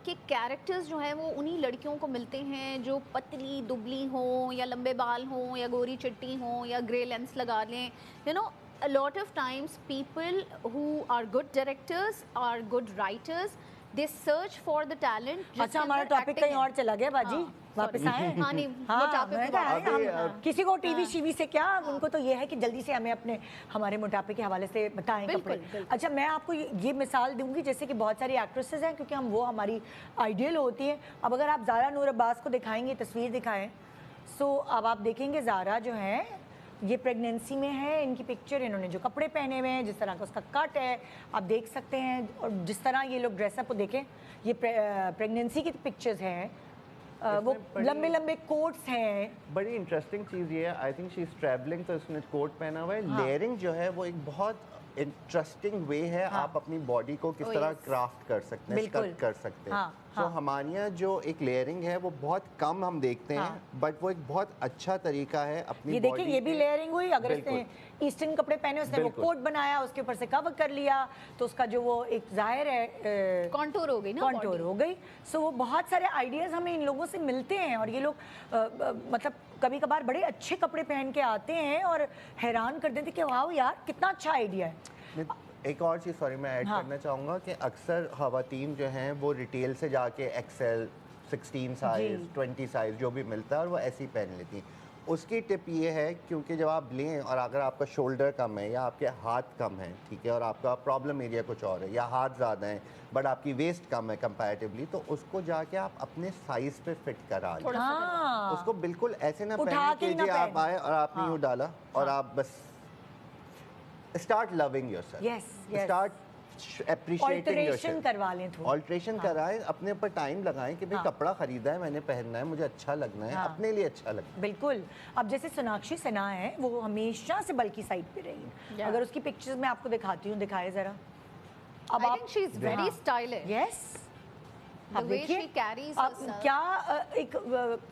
कि कैरेक्टर्स जो हैं वो उन्हीं लड़कियों को मिलते हैं जो पतली दुबली हों या लंबे बाल हों या गोरी चिट्टी हों या ग्रे लेंस लगा लें. You know, a lot of times people who are good directors are good writers. They search for the talent. अच्छा, हमारा टॉपिक कहीं और चला गया बाजी, वापस आए। हाँ नहीं, हाँ, मोटापे मैं पे कहा बात है, अभी, हम किसी को टीवी शीवी से क्या, उनको तो ये है कि जल्दी से हमें अपने हमारे मोटापे के हवाले से बताएं बिल्कुल, कपड़े। बिल्कुल। अच्छा, मैं आपको ये मिसाल दूंगी, जैसे कि बहुत सारी एक्ट्रेसेस हैं, क्योंकि हम वो हमारी आइडियल होती हैं। अब अगर आप ज़ारा नूर अब्बास को दिखाएंगे, तस्वीर दिखाएं, सो अब आप देखेंगे ज़ारा जो है ये प्रेगनेंसी में है, इनकी पिक्चर, इन्होंने जो कपड़े पहने हुए हैं, जिस तरह का उसका कट है, आप देख सकते हैं, और जिस तरह ये लोग ड्रेसअप को देखें, ये प्रेगनेंसी की पिक्चर्स हैं, वो बड़ी- लंबे लंबे कोट्स हैं। बड़ी इंटरेस्टिंग चीज़ ये है, I think she is travelling, तो उसने कोट पहना हुआ है. हाँ. लेयरिंग जो है वो एक बहुत इंटरेस्टिंग वे है, हाँ. आप अपनी बॉडी को किस Oh, तरह yes. क्राफ्ट कर सकते हैं, बिल्कुल. स्कल्प्ट कर सकते हैं. हाँ, सो हाँ. हमारे यहाँ जो एक लेयरिंग है वो बहुत कम हम देखते हाँ. हैं, बट वो एक बहुत अच्छा तरीका है अपनी ये देखिए, body ये भी के- लेयरिंग हुई। अगर इसने बिल्कुल. ईस्टर्न कपड़े पहने, उसने वो बिल्कुल. कोट बनाया, उसके ऊपर से कवर कर लिया, तो उसका जो वो एक जाहिर है कॉन्टूर हो गई ना कॉन्टूर body। हो गई। सो वो बहुत सारे आइडियाज़ हमें इन लोगों से मिलते हैं, और ये लोग मतलब कभी कभार बड़े अच्छे कपड़े पहन के आते हैं और हैरान कर देते कि वाह यार कितना अच्छा आइडिया है। एक और चीज़, सॉरी, मैं ऐड हाँ. करना चाहूँगा कि अक्सर ख़वातीन जो हैं वो रिटेल से जाके एक्सेल 16 साइज़ 20 साइज़ जो भी मिलता है और वो ऐसे ही पहन लेती हैं. उसकी टिप ये है, क्योंकि जब आप लें और अगर आपका शोल्डर कम है या आपके हाथ कम है, ठीक है, और आपका प्रॉब्लम एरिया कुछ और है, या हाथ ज़्यादा है बट आपकी वेस्ट कम है कंपैरेटिवली, तो उसको जाके आप अपने साइज़ पे फिट करा लें. हाँ, उसको बिल्कुल ऐसे ना उठा पहने के ही कि ना जी आप पहने। आए और आपने यूँ डाला और आप बस start loving yourself. Yes, yes. Start appreciating alteration yourself. करवा लें थोड़ा। ऑल्ट्रेशन कराएं, अपने ऊपर टाइम लगाएं कि भाई हाँ. कपड़ा खरीदा है, मैंने पहनना है, मुझे अच्छा लगना है, हाँ. अपने लिए अच्छा लगना है. बिल्कुल। अब जैसे सोनाक्षी सिन्हा है, वो हमेशा से बल्कि साइड पे रही है। Yeah. अगर उसकी पिक्चर्स मैं आपको दिखाती हूँ, दिखाए जरा। अब I think she is very हाँ. stylish. यस, The अब way देखिए, she carries अब herself. क्या एक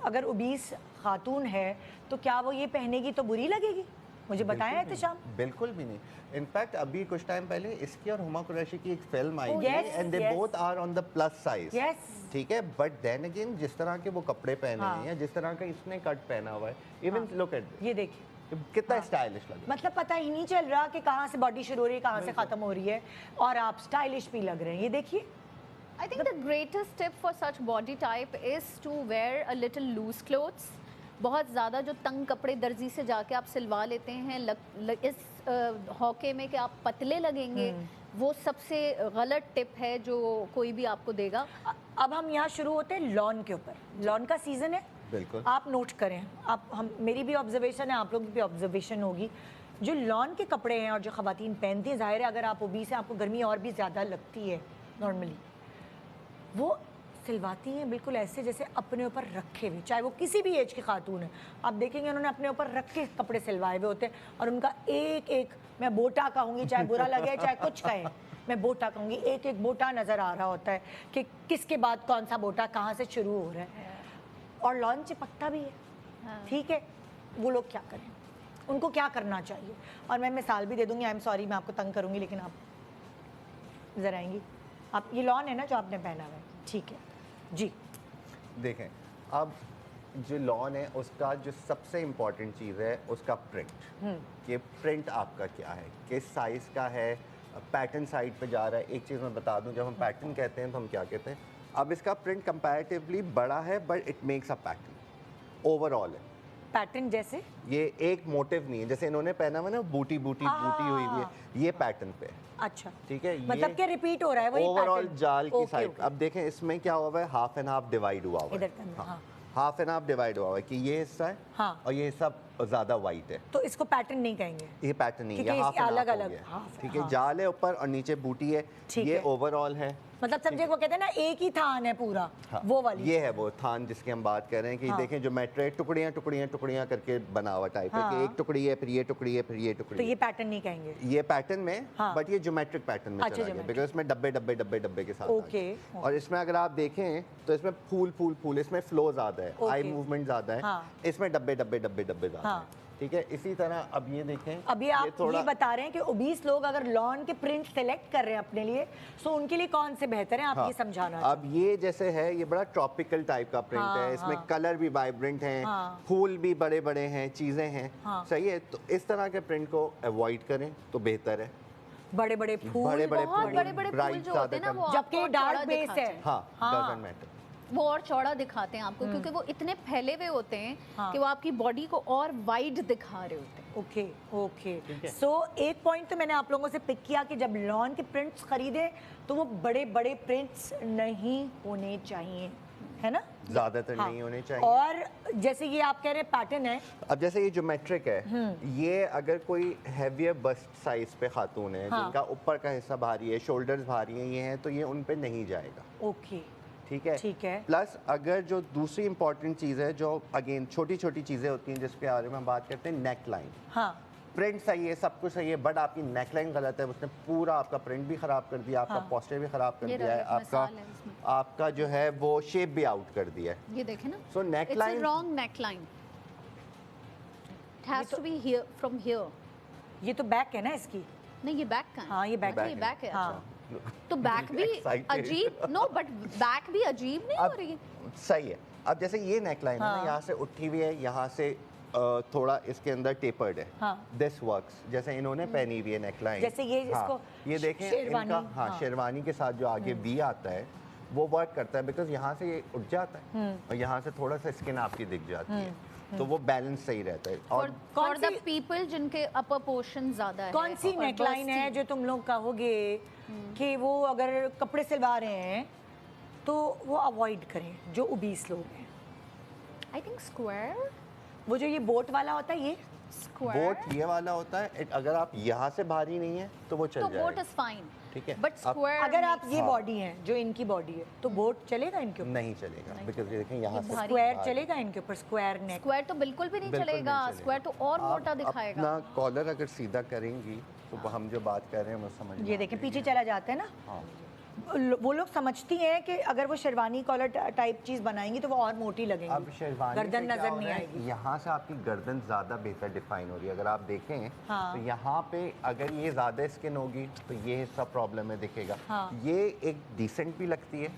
अगर ओबीस खातून है तो क्या वो ये पहनेगी तो बुरी लगेगी? मुझे बताएं बिल्कुल भी एहतिशाम। नहीं, बिल्कुल भी नहीं. इनफैक्ट अभी कुछ टाइम पहले इसकी और हुमा कुरैशी की एक फिल्म आई Oh, थी, yes, and they yes. Both are on the plus size. Yes. ठीक है, बट देन अगेन जिस तरह के वो कपड़े पहने हाँ. हैं या जिस तरह का इसने कट पहना हुआ है, इवन लुक एट ये देखिए, कितना स्टाइलिश लग रहा मतलब पता ही नहीं चल रहा कि कहाँ से बॉडी शुरू हो रही है, कहाँ से खत्म हो रही है, और आप स्टाइलिश भी लग रहे हैं। ये देखिए, I think the greatest tip for such body type is to wear a little loose clothes. बहुत ज़्यादा जो तंग कपड़े दर्जी से जाके आप सिलवा लेते हैं इस हौके में कि आप पतले लगेंगे, वो सबसे गलत टिप है जो कोई भी आपको देगा। अब हम यहाँ शुरू होते हैं लॉन के ऊपर। लॉन का सीज़न है, बिल्कुल. आप नोट करें, आप हम मेरी भी ऑब्जर्वेशन है, आप लोगों की भी ऑब्जर्वेशन होगी, जो लॉन के कपड़े हैं और जो ख़वातीन पहनती हैं, ज़ाहिर है अगर आप ओबीस हैं आपको गर्मी और भी ज़्यादा लगती है नॉर्मली, वो सिलवाती हैं बिल्कुल ऐसे जैसे अपने ऊपर रखे हुए, चाहे वो किसी भी एज की खातून है, आप देखेंगे उन्होंने अपने ऊपर रख के कपड़े सिलवाए हुए होते हैं, और उनका एक एक, मैं बोटा कहूँगी, चाहे बुरा लगे चाहे कुछ कहें, मैं बोटा कहूँगी, एक एक बोटा नज़र आ रहा होता है कि किसके बाद कौन सा बोटा कहाँ से शुरू हो रहा है, और लॉन चिपकता भी है, ठीक है, वो लोग क्या करें, उनको क्या करना चाहिए? और मैं मिसाल भी दे दूंगी, आई एम सॉरी मैं आपको तंग करूंगी, लेकिन आप ज़रा आएंगी। आप, ये लॉन है ना जो आपने पहना हुआ है, ठीक है जी। देखें, अब जो लॉन है उसका जो सबसे इम्पॉर्टेंट चीज़ है उसका प्रिंट, कि प्रिंट आपका क्या है, किस साइज़ का है, पैटर्न साइड पे जा रहा है। एक चीज़ मैं बता दूं, जब हम पैटर्न कहते हैं तो हम क्या कहते हैं, अब इसका प्रिंट कंपैरेटिवली बड़ा है but it makes a pattern overall है। पैटर्न जैसे ये एक मोटिव नहीं है, जैसे इन्होंने पहना हुआ ना बूटी बूटी बूटी हुई हुई है, ये पैटर्न पे है। अच्छा, ठीक है, मतलब क्या रिपीट हो रहा है वही ओवरऑल पैटर्न? जाल की ओके, साइड। ओके। अब देखें इसमें क्या हुआ है, हाफ एंड हाफ डिवाइड हुआ हुआ इधर है। करना, हाँ। हाफ एंड हाफ डिवाइड हुआ हुआ है कि ये हिस्सा है हाँ। और ये हिस्सा ज़्यादा वाइट है। तो इसको पैटर्न नहीं कहेंगे, ये पैटर्न नहीं है, क्योंकि हाफ इसके एंड हाफ अलग-अलग हो गया। हाफ, ठीक है, हाँ। जाल है ऊपर और नीचे बूटी है, ठीक ये है। ओवरऑल है। मतलब समझे, वो कहते हैं ना एक ही थान है पूरा, हाँ, वो वाली। ये है वो थान जिसकी हम बात कर रहे हैं कि हाँ। देखें जो मेट्रो टुकड़ियाँ टुकड़ियाँ टुकड़ियाँ करके बना हुआ टाइप है, हाँ। कि एक टुकड़ी है, फिर ये टुकड़ी है, फिर ये तो टुकड़ी ये है। पैटर्न नहीं कहेंगे। ये पैटर्न में, हाँ। बट ये ज्योमेट्रिक पैटर्न में अच्छा, चला गया, geometric। बिकॉज इसमें डब्बे डब्बे डब्बे डब्बे के साथ आ ओके, गया। और इसमें अगर आप देखें तो इसमें फूल फूल फूल, इसमें फ्लो ज़्यादा है, ओके। आई मूवमेंट ज़्यादा है, हाँ। इसमें डब्बे डब्बे डब्बे डब्बे ज़्यादा हाँ। है। ठीक है, इसी तरह अब ये देखें, अभी आप थोड़ा ये बता रहे हैं कि ओबीस लोग अगर लॉन के प्रिंट सेलेक्ट कर रहे हैं अपने लिए, तो उनके लिए कौन से बेहतर हैं, आप हाँ, ये समझाना अब ये जैसे है, ये बड़ा ट्रॉपिकल टाइप का प्रिंट हाँ, है, इसमें हाँ। कलर भी वाइब्रेंट हैं, हाँ। फूल भी बड़े बड़े हैं, चीज़ें हैं। हाँ। सही है, तो इस तरह के प्रिंट को अवॉइड करें तो बेहतर है। बड़े बड़े फूल, बड़े-बड़े बहुत फूल, बड़े-बड़े फूल bright जो होते हैं ना, ज़्यादा वो जबकि आपको डार्क चौड़ा बेस दिखाते है। हैं। हाँ, हाँ। Doesn't matter. वो और चौड़ा दिखाते हैं आपको, क्योंकि वो इतने फैले हुए होते हैं हाँ। कि वो आपकी बॉडी को और वाइड दिखा रहे होते हैं। Okay okay. है। सो एक पॉइंट तो मैंने आप लोगों से पिक किया कि जब लॉन के प्रिंट्स खरीदे तो वो बड़े बड़े प्रिंट्स नहीं होने चाहिए, है ना? ज़्यादातर हाँ। नहीं होने चाहिए। और जैसे ये आप कह रहे हैं पैटर्न है, अब जैसे ये ज्योमेट्रिक है, ये अगर कोई हैवियर बस्ट साइज पे खातून है, हाँ। जिनका ऊपर का हिस्सा भारी है, शोल्डर्स भारी हैं, ये हैं, तो ये उन पे नहीं जाएगा। ओके ठीक है, ठीक है। प्लस अगर जो दूसरी इंपॉर्टेंट चीज़ है, जो अगेन छोटी छोटी चीज़ें होती हैं जिसके बारे में हम बात करते हैं, नेक लाइन। हाँ, प्रिंट सही है, सब कुछ सही है, बट आपकी नेक लाइन गलत है, उसने पूरा आपका प्रिंट भी खराब कर दिया, आपका हाँ। पोस्टर भी खराब कर ये दिया है, रहा, आपका मिसाल है इसमें। आपका जो है वो शेप भी आउट कर दिया है। ये देखें ना, So neckline- wrong neckline, it has to be here from here. ये तो बैक है ना इसकी। नहीं, ये बैक का है। हाँ, ये back अच्छा, ये है। बैक है। हाँ। अच्छा। तो बैक भी Excited. अजीब, नो बट बैक भी अजीब नहीं हो अब रही है। सही है, अब जैसे ये नेक लाइन है हाँ। ना, यहाँ से उठी हुई है, यहाँ से थोड़ा इसके अंदर टेपर्ड है। हाँ। दिस वर्क्स, जैसे इन्होंने पहनी हुई है नेक लाइन, जैसे ये इसको ये देखें शेरवानी, इनका, हाँ, हाँ। शेरवानी के साथ जो आगे वी आता है वो वर्क करता है, बिकॉज यहाँ से ये उठ जाता है और यहाँ से थोड़ा सा स्किन आपकी दिख जाती है, तो वो बैलेंस सही रहता है। और कौन फॉर द सी- पीपल जिनके अपर पोर्शन ज्यादा है, कौन सी और नेकलाइन है bursty। जो तुम लोग कहोगे कि वो अगर कपड़े सिलवा रहे हैं तो वो अवॉइड करें, जो ओबीस लोग हैं? आई थिंक स्क्वायर, वो जो ये बोट वाला होता है, ये स्क्वायर। बोट ये वाला होता है, अगर आप यहाँ से भारी नहीं है तो वो चल तो बोट जाएगा। इज फाइन, ठीक है, बट अब- स्क्वायर अगर आप ये हाँ। बॉडी है जो इनकी बॉडी है तो बोट चलेगा इनके ऊपर? नहीं चलेगा, बिकॉज ये देखें यहाँ से भारी- स्क्वायर चलेगा इनके ऊपर? स्क्वायर नेक? स्क्वायर तो बिल्कुल भी नहीं बिल्कुल नहीं चलेगा, चलेगा। स्क्वायर तो और आप मोटा दिखाएगा। अपना कॉलर अगर सीधा करेंगी तो हम जो बात कर रहे हैं वो समझ में ये आ देखें जाएगी। पीछे चला जाता है ना। हाँ। वो लोग समझती हैं कि अगर वो शेरवानी कॉलर टाइप चीज बनाएंगी तो वो और मोटी अब लगेंगी, शेरवानी गर्दन से क्या नजर हो नहीं रहा है, आएगी। यहाँ से आपकी गर्दन ज़्यादा बेहतर डिफाइन हो रही है। अगर आप देखें हाँ। तो यहाँ पे अगर ये ज़्यादा स्किन होगी तो ये हिस्सा प्रॉब्लम में दिखेगा। हाँ। ये एक डिसेंट भी लगती है,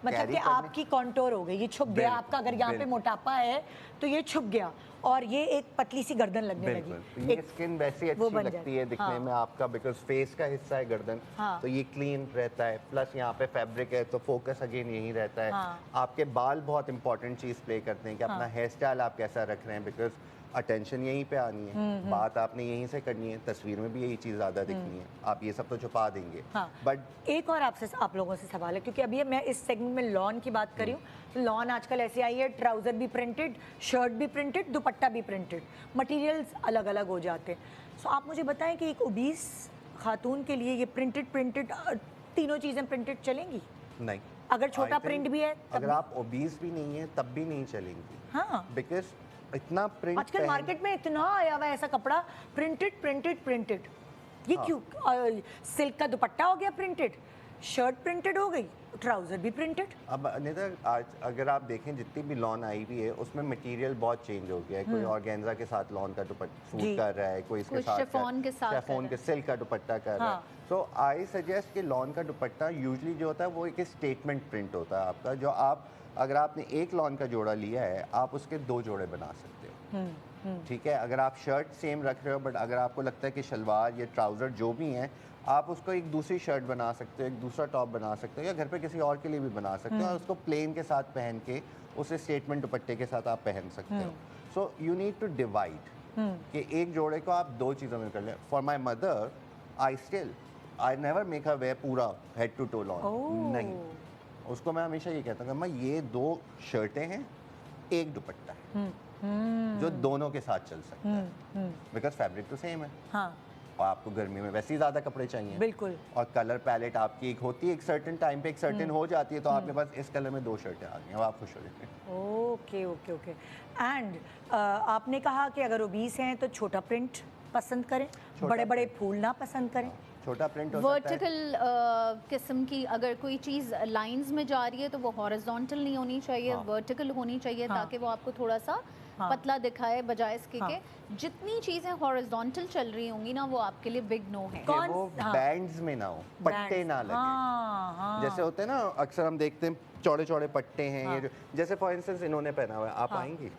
मतलब carry कि करने- आपकी कॉन्टोर हो गई, ये छुप गया बिल्कुल, आपका, अगर यहाँ पे बिल्कुल। मोटापा है तो ये छुप गया और ये एक पतली सी गर्दन लगने बिल्कुल, तो लगी। ये स्किन वैसे वो अच्छी बन लगती जाती है है। दिखने हाँ। में आपका, बिकॉज फेस का हिस्सा है गर्दन, हाँ। तो ये क्लीन रहता है, प्लस यहाँ पे फैब्रिक है तो फोकस अगेन यही रहता है। हाँ। आपके बाल बहुत इंपॉर्टेंट चीज़ प्ले करते हैं कि अपना हेयर स्टाइल आप कैसा रख रहे हैं, बिकॉज अटेंशन यहीं पे आनी है, बात आपने यहीं से करनी है, तस्वीर में भी यही चीज़ ज़्यादा दिखनी है, आप ये सब तो छुपा देंगे। हाँ। बट एक और आपसे आप लोगों से सवाल है, क्योंकि अभी मैं इस सेगमेंट में लॉन की बात करी हूँ, तो लॉन आजकल ऐसी आई है, ट्राउजर भी प्रिंटेड, शर्ट भी प्रिंटेड, दुपट्टा भी प्रिंटेड, मटेरियल्स अलग अलग हो जाते हैं। सो आप मुझे बताएं कि एक ओबीस खातून के लिए ये प्रिंटेड तीनों चीज़ें प्रिंटेड चलेंगी? नहीं, अगर छोटा I think प्रिंट भी है तब अगर भी? आप ओबीस भी नहीं है तब भी नहीं चलेंगी, हाँ, बिकॉज इतना प्रिंट आजकल मार्केट में इतना आया हुआ है ऐसा कपड़ा, प्रिंटेड। ये हाँ। क्यों? सिल्क का दुपट्टा हो गया प्रिंटेड, शर्ट प्रिंटेड हो गई, ट्राउजर भी प्रिंटेड? अब अनिता, आज अगर आप देखें जितनी भी लॉन आई हुई है उसमें मटेरियल बहुत चेंज हो गया है। कोई ऑर्गेन्जा के साथ लॉन का दुपट्टा सूट कर रहा है, कोई इसके साथ शिफॉन के साथ शिफॉन के सिल्क का दुपट्टा कर रहा है। सो आई सजेस्ट कि लॉन का दुपट्टा यूजुअली जो होता है वो एक स्टेटमेंट प्रिंट होता है आपका, जो आप अगर आपने एक लॉन का जोड़ा लिया है आप उसके 2 जोड़े बना सकते हो। ठीक है, अगर आप शर्ट सेम रख रहे हो बट अगर आपको लगता है कि शलवार या ट्राउज़र जो भी हैं आप उसको एक दूसरी शर्ट बना सकते हो, एक दूसरा टॉप बना सकते हो, या घर पे किसी और के लिए भी बना सकते हो और उसको प्लेन के साथ पहन के उसे स्टेटमेंट दुपट्टे के साथ आप पहन सकते हो। So you need to divide कि एक जोड़े को आप 2 चीज़ों में कर लें। For my mother I never make her wear पूरा हेड टू टो लॉन, नहीं। उसको मैं हमेशा ये कहता हूँ कि मैं ये 2 शर्टें हैं, एक दुपट्टा है जो दोनों के साथ चल सकता है, बिकॉज फैब्रिक तो सेम है। हाँ। और आपको गर्मी में वैसे ही ज़्यादा कपड़े चाहिए, बिल्कुल। और कलर पैलेट आपकी एक होती है, एक सर्टेन टाइम पे एक सर्टेन हो जाती है, तो आपके पास इस कलर में 2 शर्टें आ गई, अब आप खुश हो जाएंगे। Okay okay okay. एंड आपने कहा कि अगर ओबीस हैं तो छोटा प्रिंट पसंद करें, बड़े बड़े फूल ना पसंद करें। छोटा प्रिंट हो वर्टिकल किस्म की अगर कोई चीज़ लाइंस में जा रही है तो वो हॉरिजॉन्टल नहीं होनी चाहिए, वर्टिकल होनी चाहिए, ताकि वो आपको थोड़ा सा पतला दिखाए, बजाय इसके के जितनी चीजें हॉरिजॉन्टल चल रही होंगी ना वो आपके लिए बिग नो है। वो बैंड्स में ना हो, पट्टे ना लगे। जैसे होते हैं ना अक्सर हम देखते हैं चौड़े चौड़े पट्टे हैं, ये जो जैसे फॉर इंस्टेंस इन्होंने पहना हुआ है, आप आएंगी?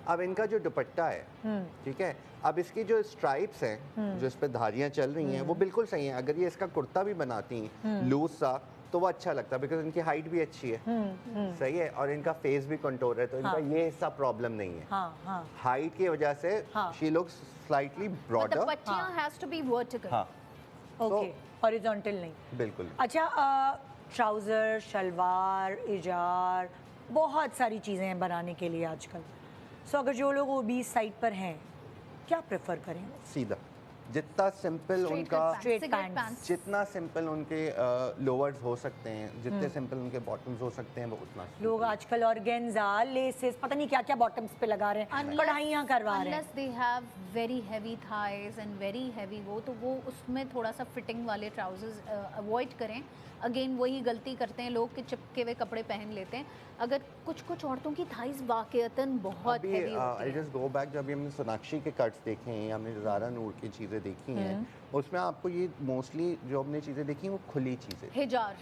अब इनका जो दुपट्टा है, ठीक है, अब इसकी जो स्ट्राइप्स हैं जो इस पे धारियां चल रही हैं वो बिल्कुल सही हैं। अगर ये इसका कुर्ता भी बनाती हैं लूज सा तो वो अच्छा लगता है, बिकॉज इनकी हाइट भी अच्छी है, सही है, और इनका फेस भी कंटोर है, तो इनका ये हिस्सा प्रॉब्लम नहीं है। हाइट की वजह से she looks slightly broader, but दुपट्टियां has to be vertical, okay, horizontal नहीं, बिल्कुल। अच्छा, ट्राउजर, शलवार, इजार, बहुत सारी चीज़ें हैं बनाने के लिए आजकल। सो अगर जो लोग ओबीस साइड पर हैं क्या प्रेफर करें? सीधा, जितना सिंपल उनका स्ट्रेट पैंट्स, जितना सिंपल उनके लोअर्स हो सकते हैं, जितने सिंपल उनके बॉटम्स हो सकते हैं वो उतना। लोग आजकल ऑर्गेन्जा, लेसेस, पता नहीं क्या क्या बॉटम्स पे लगा रहे हैं, कढ़ाइयाँ करवा रहे हैं। Unless they have very heavy thighs and very heavy वो उसमें थोड़ा सा फिटिंग वाले ट्राउजर्स अवॉइड करें। अगेन वही गलती करते हैं लोग कि चिपके हुए कपड़े पहन लेते हैं। अगर कुछ औरतों की थाइज वाकईतन बहुत हेवी होती है। आई जस्ट गो बैक, जब हमने सोनाक्षी के कट्स देखे हैं या हमने ज़ारा नूर की चीज़ें देखी हैं, उसमें आपको ये मोस्टली जो हमने चीज़ें देखी वो खुली चीज़ें, हिजार,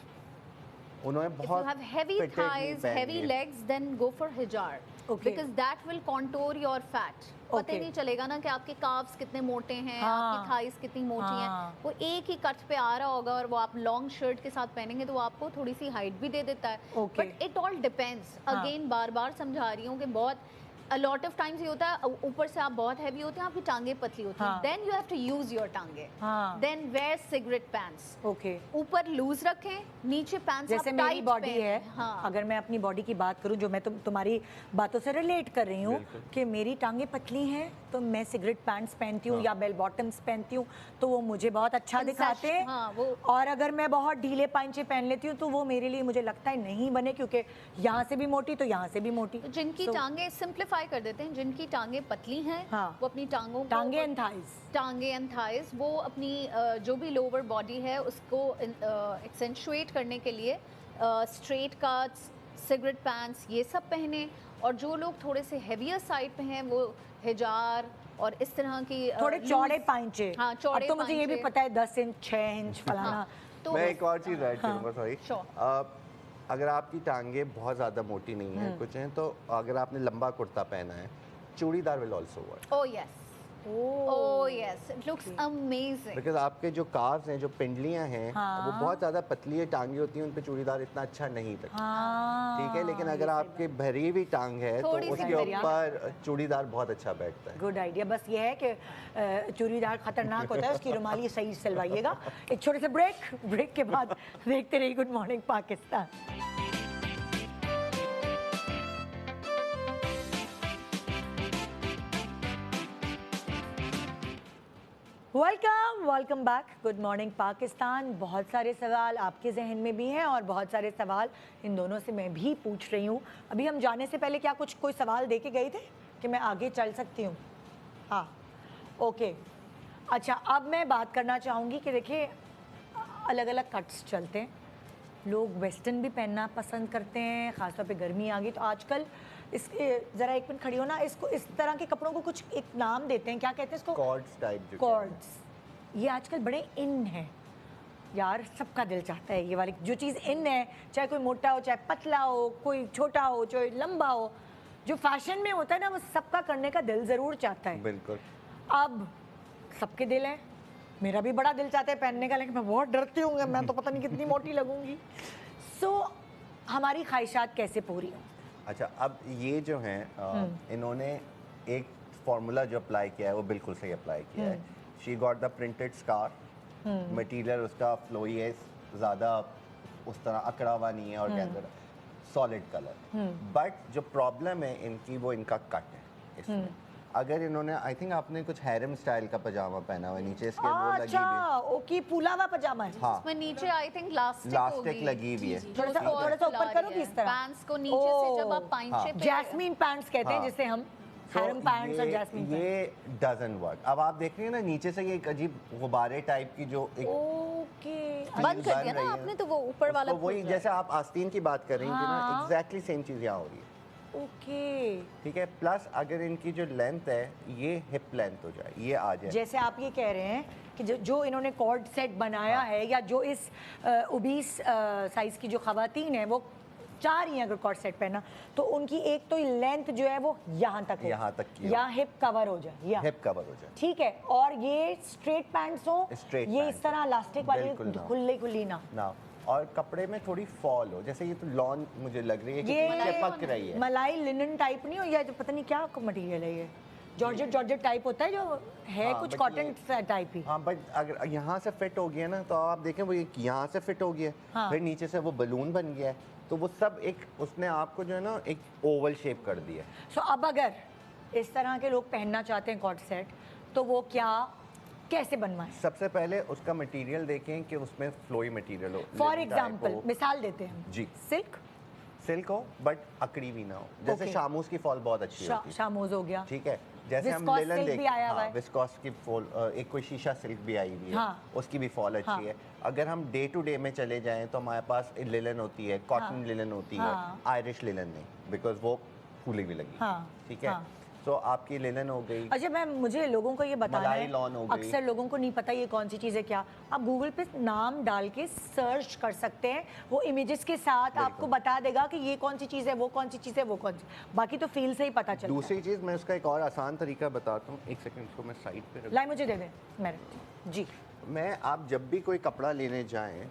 उन्होंने बहुत if you have heavy thighs, heavy legs, then go for hijab, because that will contour your fat. पता ही नहीं चलेगा ना कि आपके काफ्स कितने मोटे हैं, आपकी थाइस कितनी मोटी हैं। वो एक ही कट पे आ रहा होगा और वो आप लॉन्ग शर्ट के साथ पहनेंगे तो वो आपको थोड़ी सी हाइट भी दे देता है। But it all depends, again बार बार समझा रही हूँ कि बहुत a lot of times ये होता है ऊपर से आप बहुत हैवी होते हैं, आपकी टांगे पतली होती हैं, then you have to use your टांगे, then wear cigarette pants, okay, ऊपर लूज रखें, नीचे पैंट्स जैसे मेरी बॉडी है, अगर मैं अपनी बॉडी की बात करूं, जो मैं तुम्हारी बातों से रिलेट कर रही हूँ कि मेरी टांगे पतली हैं तो मैं सिगरेट पैंट्स पहनती हूँ या बेल बॉटम्स पहनती हूँ तो वो मुझे बहुत अच्छा दिखाते हैं। और अगर मैं बहुत ढीले पांचे पहन लेती हूँ तो वो मेरे लिए मुझे लगता है नहीं बने, क्योंकि यहाँ से भी मोटी तो यहाँ से भी मोटी। जिनकी टांगे सिंप्लीफाई कर देते हैं, जिनकी टांगे पतली हैं वो अपनी टांगे एंड थाइज वो अपनी जो भी लोअर बॉडी है उसको एक्सेंचुएट करने के लिए स्ट्रेट कट्स, सिगरेट पैंट्स ये सब पहने। और जो लोग थोड़े से हेवियर साइड पे हैं वो हिजार और इस तरह की थोड़े चौड़े पांचे, चौड़े। तो मुझे ये भी पता है 10 इंच 6 इंच फलाना। तो मैं एक और चीज़ ऐड करूँगा, सॉरी, अगर आपकी टांगे बहुत ज़्यादा मोटी नहीं है कुछ हैं, तो अगर आपने लंबा कुर्ता पहना है, churidar will also work. Oh yes, oh yes, it looks amazing, because आपके जो काव्स हैं, जो पिंडलियां हैं, वो बहुत ज़्यादा पतली है टांगे होती हैं, उन पे चूड़ीदार इतना अच्छा नहीं लगता, ठीक है, लेकिन अगर आपके भरी हुई टांग है तो उसके ऊपर चूड़ीदार बहुत अच्छा बैठता है। Good idea. बस ये है कि चूड़ीदार खतरनाक होता है, उसकी रुमाली सही सिलवाइएगा। एक छोटे से ब्रेक के बाद देखते रहिए good morning Pakistan. Welcome back, good morning Pakistan. बहुत सारे सवाल आपके जहन में भी हैं और बहुत सारे सवाल इन दोनों से मैं भी पूछ रही हूँ। अभी हम जाने से पहले क्या कोई सवाल दे के गए थे कि मैं आगे चल सकती हूँ? हाँ, ओके। अच्छा, अब मैं बात करना चाहूँगी कि देखिए अलग अलग कट्स चलते हैं, लोग वेस्टर्न भी पहनना पसंद करते हैं, ख़ासतौर पे गर्मी आ गई तो आजकल इस ज़रा एक मिनट खड़ी हो ना, इसको इस तरह के कपड़ों को कुछ एक नाम देते हैं, क्या कहते हैं इसको? कॉर्ड्स टाइप जो कॉर्ड्स। ये आजकल बड़े इन है यार, सबका दिल चाहता है ये वाली जो चीज़ इन है, चाहे कोई मोटा हो, चाहे पतला हो, कोई छोटा हो, चाहे लंबा हो, जो फैशन में होता है ना वो सबका करने का दिल ज़रूर चाहता है। बिल्कुल। अब सबके दिल है, मेरा भी बड़ा दिल चाहता है पहनने का, लेकिन मैं बहुत डरती हूँ, मैं तो पता नहीं कितनी मोटी लगूंगी। सो हमारी ख्वाहिशात कैसे पूरी हों? अच्छा, अब ये जो हैं इन्होंने एक फार्मूला जो अप्लाई किया है वो बिल्कुल सही अप्लाई किया है। She got the printed scar, material उसका फ्लोई है, ज़्यादा उस तरह अकड़ा हुआ नहीं है और के अंदर सॉलिड कलर। बट जो प्रॉब्लम है इनकी वो इनका कट है इसमें। अगर इन्होंने, आई थिंक आपने कुछ हैरम स्टाइल का पजामा पहना हुआ है, नीचे इसके वो लगी अच्छा, हुई ओके, फूला हुआ पजामा है। हाँ, उसमें नीचे आई थिंक लास्टिक लगी हुई है। थोड़ा सा ऊपर करो किस तरह? पैंट्स को नीचे से जब आप पाइंचे पे जैस्मीन पैंट्स कहते हैं हाँ। जिसे हम, तो हैरम पैंट्स और जैस्मीन पैंट्स। ये डजंट वर्क। अब आप देख रहे हैं ना नीचे से ये एक अजीब गुब्बारे टाइप की जो एक ओके, बंद कर बन दिया रही ना है। आपने, तो वो ऊपर वाला उसको वही खुल रहा है। जैसे आप आस्तीन की बात कर रही थी ना, हाँ। एग्जैक्टली सेम चीज़ यहाँ हो रही है। ओके, ठीक है, प्लस अगर इनकी जो लेंथ है ये हिप लेंथ हो जाए, ये आ जाए। जैसे आप ये कह रहे हैं कि जो इन्होंने कॉर्ड सेट बनाया है, या जो इस ओबीस साइज की जो खवातीन है वो चाह रही हैं अगर कॉर्ड सेट पहना, तो उनकी एक तो लेंथ जो है वो यहाँ तक हो, यहाँ तक की हो। या हिप कवर हो जाए, या हिप कवर हो जाए। ठीक है। और ये स्ट्रेट पैंट्स हो, Straight ये pants इस तरह इलास्टिक वाली बिल्कुल ना। खुली खुली ना। ना, और कपड़े में थोड़ी फॉल हो, जैसे ये तो लॉन मुझे लग रही है कि ये चिपक रही है। मलाई लिनन टाइप नहीं हो, या जो पता नहीं क्या मटेरियल है ये, जॉर्जेट जॉर्जेट टाइप होता है जो है, हाँ, कुछ but कॉटन टाइप ही। हाँ, बट अगर यहाँ से फिट हो गया ना तो आप देखें वो यहाँ से फिट हो गया, हाँ। फिर नीचे से वो बलून बन गया है, तो वो सब एक उसने आपको जो है ना एक ओवल शेप कर दिया। सो अब अगर इस तरह के लोग पहनना चाहते हैं कॉर्ड सेट, तो वो क्या कैसे बनवाएं? सबसे पहले उसका मटेरियल देखें कि उसमें फ्लोई मटेरियल हो। फॉर linen type एग्जाम्पल हो, मिसाल देते हैं, जी। सिल्क, सिल्क हो बट अकड़ी भी ना हो, जैसे Okay. शामूस की फॉल बहुत अच्छी होती है। शामोज हो गया, ठीक है, जैसे हम Viscose लिनन silk देख, भी आया हुआ हाँ, है। विस्कॉस की फॉल, एक कोई शीशा सिल्क भी आई हुई है, हाँ। उसकी भी फॉल अच्छी हाँ। है। अगर हम डे टू डे में चले जाएं तो हमारे पास लिनन होती है, कॉटन लिनन होती है, हाँ। आयरिश लिनन नहीं, बिकॉज वो फूली भी लगी। हाँ, ठीक है, हाँ। सो आपकी लिनन हो गई। अच्छा मैं मुझे लोगों को ये बताना मलाई है, लॉन हो गई। अक्सर लोगों को नहीं पता ये कौन सी चीज़ है क्या। आप गूगल पे नाम डाल के सर्च कर सकते हैं, वो इमेजेस के साथ आपको बता देगा कि ये कौन सी चीज़ है, वो कौन सी चीज़ है, वो कौन सी, बाकी तो फील से ही पता चलता है। दूसरी चीज़ मैं उसका एक और आसान तरीका बताता हूँ, एक सेकंड इसको मैं साइड पे रख। लाई मुझे दे दें मेरे जी। मैं, आप जब भी कोई कपड़ा लेने जाएं,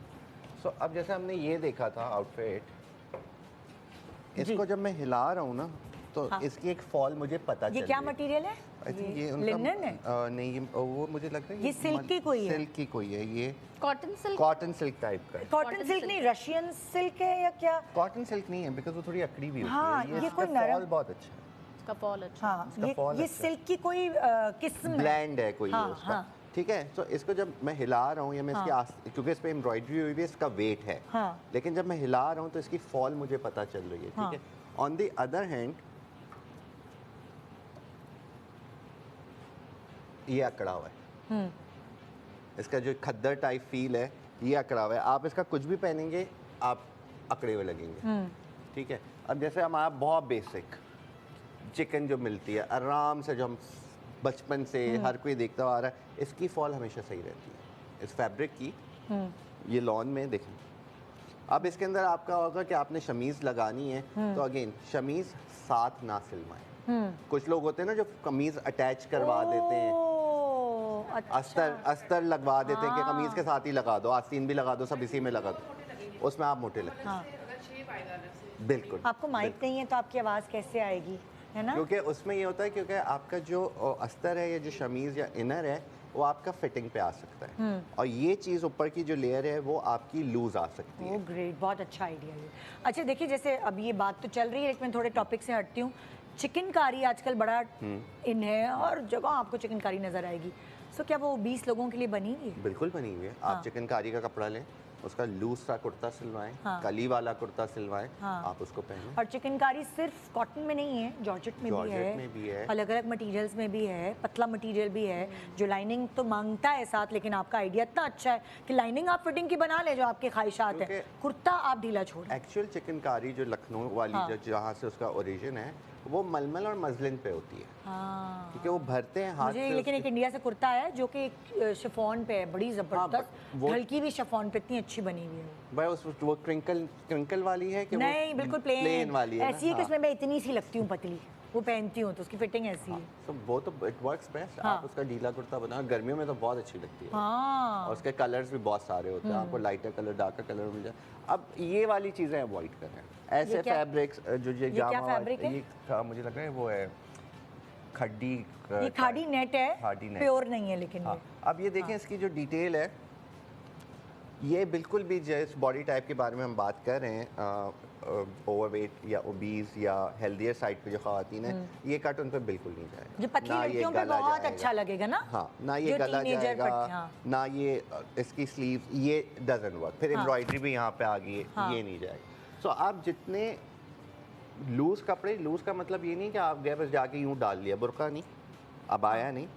सो अब जैसे हमने ये देखा था आउटफिट, इसको जब मैं हिला रहा हूँ ना तो हाँ। इसकी एक फॉल मुझे पता चल ये क्या रही है। मटेरियल है? आई थिंक ये लिनन है? नहीं, ये वो मुझे लग रहा है ये सिल्क की कोई है? सिल्क की कोई है, ये cotton silk, cotton silk type का है। Cotton Cotton silk silk। नहीं, रशियन सिल्क है या क्या? कॉटन सिल्क नहीं है बिकॉज वो थोड़ी अकड़ी भी होती हाँ, है। ये इसका कोई नरम- फॉल बहुत अच्छा है, इसका फॉल अच्छा। हाँ, इसका ये fall ये अच्छा है। सिल्क की कोई किस्म है। ब्लैंड है कोई हाँ, ये उसका। हाँ। ठीक है, तो इसको जब मैं हिला रहा हूँ या मैं इसकी क्योंकि इस पे एम्ब्रॉयडरी हुई है, इसका वेट है, हाँ। लेकिन जब मैं हिला रहा हूँ तो इसकी फॉल मुझे पता चल रही है। हाँ। ठीक है, ऑन द अदर हैंड ये अकड़ा हुआ है, इसका जो खद्दर टाइप फील है ये अकड़ा हुआ है। आप इसका कुछ भी पहनेंगे आप अकड़े हुए लगेंगे। ठीक है, अब जैसे हमारा बहुत बेसिक चिकन जो मिलती है आराम से, जो हम बचपन से हर कोई देखता हुआ आ रहा है, इसकी फॉल हमेशा सही रहती है इस फैब्रिक की। ये लॉन में देखें, अब इसके अंदर आपका होगा कि आपने शमीज़ लगानी है, तो अगेन शमीज़ साथ ना सिलवाएं। कुछ लोग होते हैं ना जो कमीज़ अटैच करवा देते हैं, ओह, अच्छा। अस्तर लगवा देते हैं कि कमीज़ के साथ ही लगा दो, आस्तीन भी लगा दो, सब इसी में लगा दो, उसमें आप मोटे लगते हैं। हाँ। बिल्कुल, आपको माइक नहीं है तो आपकी आवाज़ कैसे आएगी, है ना? क्योंकि उसमें ये होता है क्योंकि आपका जो अस्तर है या जो शमीज़ या इनर है वो आपका फिटिंग पे आ सकता है, और ये चीज़ ऊपर की जो लेयर है वो आपकी लूज आ सकती है। ओह ग्रेट, बहुत अच्छा आइडिया ये। अच्छा देखिए, जैसे अब ये बात तो चल रही है लेकिन मैं थोड़े टॉपिक से हटती हूँ। चिकनकारी आजकल बड़ा इन है और जगह आपको चिकनकारी नज़र आएगी। सो क्या वो 20 लोगों के लिए बनी हुई है? बिल्कुल बनी हुई है। हाँ। आप चिकनकारी का कपड़ा लें, उसका लूज सा कुर्ता सिलवाएं, हाँ। कली वाला कुर्ता सिलवाएं, हाँ। आप उसको पहनें। और चिकनकारी सिर्फ कॉटन में नहीं है, जॉर्जेट में जॉर्जेट में भी है। अलग अलग मटेरियल्स में भी है, पतला मटेरियल भी है जो लाइनिंग तो मांगता है साथ, लेकिन आपका आइडिया इतना अच्छा है कि लाइनिंग आप फिटिंग की बना ले जो आपके ख्वाहिशात है, क्योंकि कुर्ता आप ढीला छोड़। एक्चुअल चिकनकारी जो लखनऊ वाली हाँ। जो जहाँ से उसका ओरिजिन है वो मलमल और मजलिन पे होती है, हाँ क्योंकि वो भरते हैं हाथ मुझे, से। लेकिन एक इंडिया से कुर्ता है जो कि एक शिफॉन पे है, बड़ी जबरदस्त, but वो- ढलकी भी शिफॉन पे इतनी अच्छी बनी हुई है। भाई वो क्रिंकल वाली है कि नहीं बिल्कुल प्लेन वाली है ऐसी है ना? कि उसमें मैं इतनी सी लगती हूँ पतली, वो पहनती हूँ तो उसकी फिटिंग ऐसी है। तो वो तो इट वर्क्स बेस्ट। हाँ। आप उसका ढीला कुर्ता बनाओ, गर्मियों में तो बहुत अच्छी लगती है। हाँ और उसके कलर्स भी बहुत सारे होते हैं, आपको लाइटर कलर डार्कर कलर मिल जाए। अब ये वाली चीज़ें अवॉइड करें, ऐसे क्या- फैब्रिक्स जो ये क्या जामा fabric है? ये था, मुझे लग रहा है वो है खड्डी ये खाड़ी नेट है, खाड़ी नेट। प्योर नहीं है लेकिन हाँ। ये। अब ये देखें इसकी जो डिटेल है, ये बिल्कुल भी जिस बॉडी टाइप के बारे में हम बात कर रहे हैं, ओवरवेट या ओबीज या हेल्दियर साइड पे जो ख़वातीन है, ये कट उन पे बिल्कुल नहीं जाएगा। ये पतली ना लड़कियों पे गला बहुत जाएगा। अच्छा लगेगा ना। हाँ, ना ये जो गला teenager जाएगा, हाँ। ना ये इसकी स्लीव, ये डजन वर्क। फिर हाँ। एम्ब्रॉयडरी भी यहाँ पे आ गई है, हाँ। ये नहीं जाएगा। सो आप जितने लूज़ कपड़े, लूज़ का मतलब ये नहीं कि आप गए बस जाके यूँ डाल लिया, बुरका नहीं, अब आया नहीं,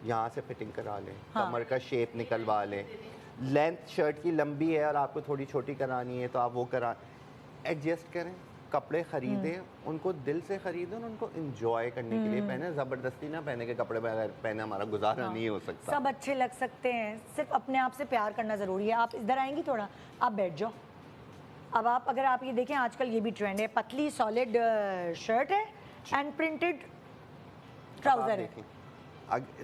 यहाँ से फिटिंग करा लें, हाँ। कमर का शेप निकलवा लें। लेंथ शर्ट की लंबी है और आपको थोड़ी छोटी करानी है तो आप वो करा, एडजस्ट करें। कपड़े खरीदें, उनको दिल से खरीदें और उनको इंजॉय करने के लिए पहने, ज़बरदस्ती ना पहने के कपड़े पहने हमारा गुजारा नहीं हो सकता। सब अच्छे लग सकते हैं, सिर्फ अपने आप से प्यार करना ज़रूरी है। आप इधर आएंगी थोड़ा, आप बैठ जाओ। अब आप अगर आप ये देखें, आजकल ये भी ट्रेंड है, पतली सॉलिड शर्ट है एंड प्रिंटेड ट्राउज़र है।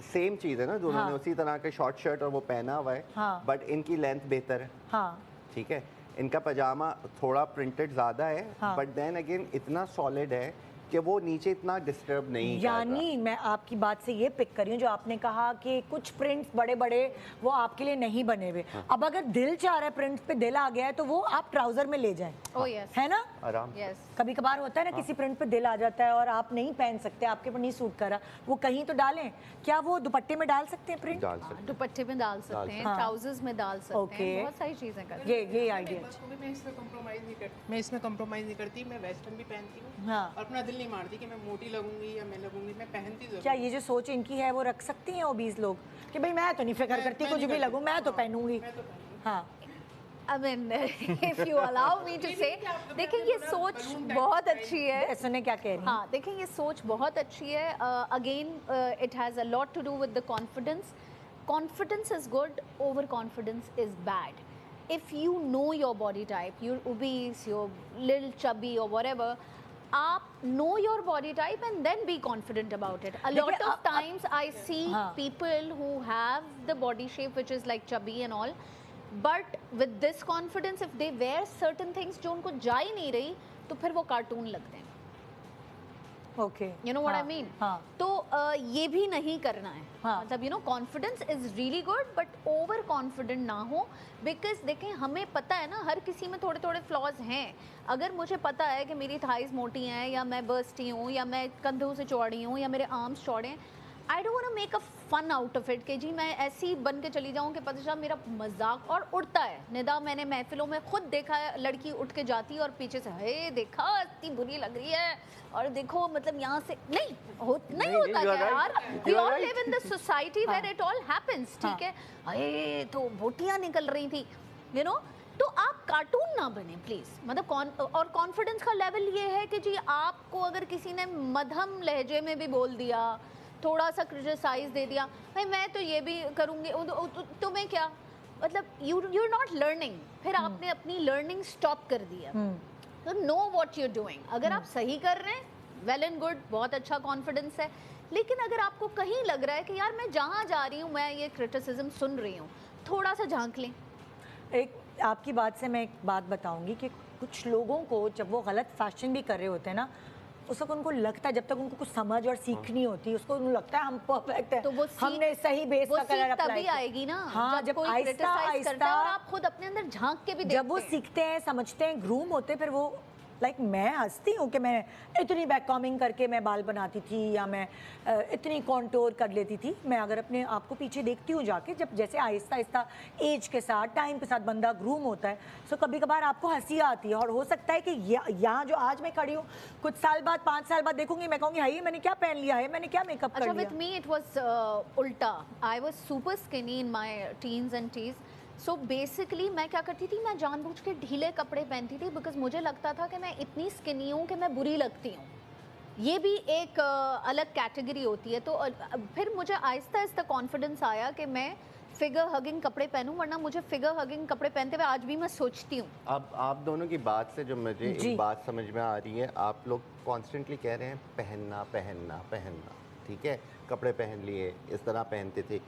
सेम चीज़ है ना, दोनों हाँ। ने उसी तरह के शॉर्ट शर्ट और वो पहना हुआ है, हाँ। बट इनकी लेंथ बेहतर है। हाँ ठीक है, इनका पजामा थोड़ा प्रिंटेड ज़्यादा है, हाँ। बट देन अगेन इतना सॉलिड है कि वो नीचे इतना डिस्टर्ब नहीं कर रहा। यानी मैं आपकी बात से ये पिक कर रही हूँ जो आपने कहा कि कुछ प्रिंट्स बड़े बड़े वो आपके लिए नहीं बने हुए। अब अगर दिल चाह रहा है, प्रिंट्स पे दिल आ गया है, तो वो आप ट्राउजर में ले जाएं, Oh yes. है ना। आराम से। Yes. कभी कभार होता है ना, किसी प्रिंट पे दिल आ जाता है और आप नहीं पहन सकते, आपके पर नहीं सूट कर रहा, वो कहीं तो डालें। क्या वो दुपट्टे में डाल सकते हैं प्रिंट? डाल सकते दुपट्टे में डाल सकते हैं, हाँ। ट्राउजर्स में डाल सकते Okay. हैं, बहुत सारी चीजें कर ये आइडिया। मैं इसमें कॉम्प्रोमाइज़ नहीं करती, मैं इसमें कॉम्प्रोमाइज़ नहीं करती। मैं वेस्टर्न भी पहनती हूँ हाँ। और अपना दिल नहीं मारती कि मैं मोटी लगूंगी या मैं लगूंगी, मैं पहनती जरूर। क्या ये जो सोच इनकी है वो रख सकती हैं ओबीज लोग कि भाई मैं तो नहीं फिक्र करती, मैं कुछ नहीं भी करती। लगूं, मैं तो हाँ, पहनूंगी। मैं तो पहनूंगी। हाँ I mean, if you allow me to say, देखिए ये सोच बहुत अच्छी है। सुने क्या कह रही हैं? हाँ, देखिए ये सोच बहुत अच्छी है। Again it has a lot to do with the confidence. Confidence is good, over confidence is bad. If you know your body type, you're obese, you're little chubby or whatever, आप know your body type and then be confident about it. A lot देखिए, of times I see हाँ. people who have the body shape which is like chubby and all, but with this confidence, if they wear certain things जो उनको जा ही नहीं रही, तो फिर वो कार्टून लगते हैं. Okay, You know what I mean? हाँ तो ये भी नहीं करना है. हाँ. मतलब you know confidence is really good but over confident ना हो, because देखें हमें पता है ना हर किसी में थोड़े थोड़े फ्लॉज हैं. अगर मुझे पता है कि मेरी थाइज मोटी हैं या मैं बर्स्टी हूँ या मैं कंधों से चौड़ी हूँ या मेरे आर्म्स चौड़े हैं, I don't want to make a fun out of it कि जी मैं ऐसी बन के चली जाऊँ कि पता चला मेरा मजाक और उड़ता है. निदा मैंने महफिलों में खुद देखा है, लड़की उठ के जाती है और पीछे से हे देखा इतनी बुरी लग रही है और देखो मतलब यहाँ से नहीं होता you are क्या right. यार. You we are all right. Live in the society where it all happens. ठीक है, अरे तो बोटियाँ निकल रही थी, यू नो. तो आप कार्टून ना बने प्लीज. मतलब और कॉन्फिडेंस का लेवल ये है कि जी आपको अगर किसी ने मध्यम लहजे में भी बोल दिया, थोड़ा सा क्रिटिसाइज दे दिया, भाई मैं तो ये भी करूँगी, तुम्हें क्या मतलब, यू आर नॉट लर्निंग. फिर आपने अपनी लर्निंग स्टॉप कर दिया. तो know what you are doing. अगर आप सही कर रहे हैं, वेल एंड गुड, बहुत अच्छा कॉन्फिडेंस है. लेकिन अगर आपको कहीं लग रहा है कि यार मैं जहाँ जा रही हूँ मैं ये क्रिटिसिज्म सुन रही हूँ, थोड़ा सा झांक लें. एक आपकी बात से मैं एक बात बताऊंगी कि कुछ लोगों को जब वो गलत फैशन भी कर रहे होते हैं ना, उस वक्त उनको लगता है, जब तक उनको कुछ समझ और सीखनी होती है, उसको उनको लगता है हम परफेक्ट है, तो वो हमने सही बेस वो का कलर सीख अप्लाई तभी आएगी ना हाँ, जब कोई आहिस्ता criticize करता है और आहिस्ता आप खुद अपने अंदर झांक के भी देखते जब वो हैं. सीखते हैं, समझते हैं, ग्रूम होते हैं, फिर वो लाइक मैं हंसती हूँ कि मैं इतनी बैक कॉमिंग करके मैं बाल बनाती थी या मैं इतनी कॉन्टोर कर लेती थी। मैं अगर अपने आप को पीछे देखती हूँ जाके, जब जैसे आहिस्ता आहिस्ता एज के साथ, टाइम के साथ बंदा ग्रूम होता है, सो कभी कभार आपको हंसी आती है। और हो सकता है कि यहाँ जो आज मैं खड़ी हूँ, कुछ साल बाद, 5 साल बाद देखूंगी, मैं कहूँगी हाई मैंने क्या पहन लिया है, मैंने क्या मेकअप कर अच्छा, लिया। विद मी इट वाज उल्टा। I was super skinny in my teens and twenties. So basically मैं क्या करती थी, मैं जानबूझ के ढीले कपड़े पहनती थी बिकॉज मुझे लगता था कि मैं इतनी स्किनी हूँ कि मैं बुरी लगती हूँ। ये भी एक अलग कैटेगरी होती है। तो फिर मुझे आहिस्ता आहिस्ता कॉन्फिडेंस आया कि मैं फिगर हगिंग कपड़े पहनूं, वरना मुझे फिगर हगिंग कपड़े पहनते हुए आज भी मैं सोचती हूँ। अब आप दोनों की बात से जो मुझे जी। एक बात समझ में आ रही है, आप लोग कॉन्स्टेंटली कह रहे हैं पहनना पहनना पहनना, ठीक है, कपड़े पहन लिए, इस तरह पहनते थे।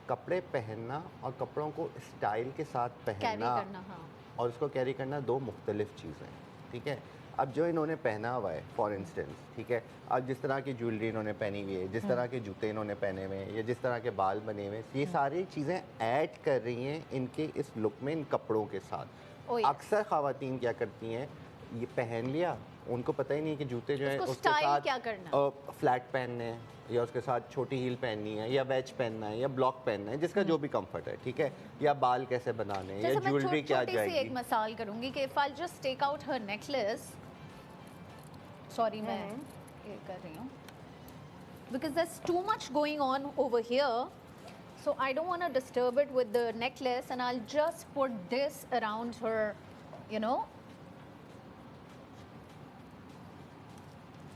कपड़े पहनना और कपड़ों को स्टाइल के साथ कैरी पहनना करना, हाँ। और उसको कैरी करना दो मुख्तलिफ चीज़ें हैं, ठीक है। अब जो इन्होंने पहना हुआ है फॉर इंस्टेंस, ठीक है, अब जिस तरह की ज्वेलरी इन्होंने पहनी हुई है, जिस तरह के जूते इन्होंने पहने हुए हैं, या जिस तरह के बाल बने हुए हैं, ये सारी चीज़ें ऐड कर रही हैं इनके इस लुक में, इन कपड़ों के साथ। Oh, yes. अक्सर ख़वातीन क्या करती हैं, ये पहन लिया, उनको पता ही नहीं कि जूते जो है उसको उसके style साथ क्या करना? फ्लैट पहनने हैं, या उसके साथ छोटी हील पहननी है, या वेज पहनना है, या ब्लॉक पहनना है, जिसका जो भी कंफर्ट है, ठीक है, या बाल कैसे बनाने हैं, या जैसे मैं ज्वेलरी क्या छोटी सी एक जाएगी। मिसाल करूंगी कि if I just take out her necklace, sorry मैं ये कर रही हूँ because there is too much going on over here, so I don't want to disturb it with the necklace and I'll just put this around her, you know,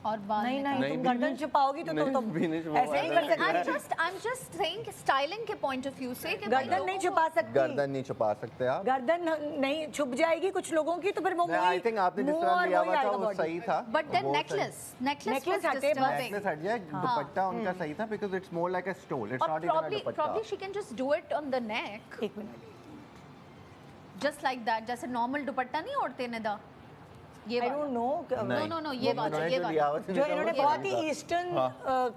और बाल नहीं निकाल- नहीं, तुम गर्दन छुपाओगी तो तुम भी नहीं छुपा ऐसे नहीं कर सकते। I'm just saying कि styling के point of view से कि गर्दन नहीं छुपा सकती, गर्दन नहीं छुपा सकते आप। गर्दन नहीं छुप जाएगी कुछ लोगों की, तो फिर वो आई थिंक आपने जिस तरह लिया हुआ था वो सही था। But then वो necklace Necklace was हटे बस। disturbing. नेकलेस हट जाए, दुपट्टा उनका सही था because it's more like a stole, it's Or not even a probably dupatta. she can just do it on the neck, एक मिनट, just like that, जैसे normal दुपट्टा नहीं ओढ़ते निदा, ये आई वाला। Don't know. No, ये वाला, ये वाला। जो इन्होंने बहुत ही ईस्टर्न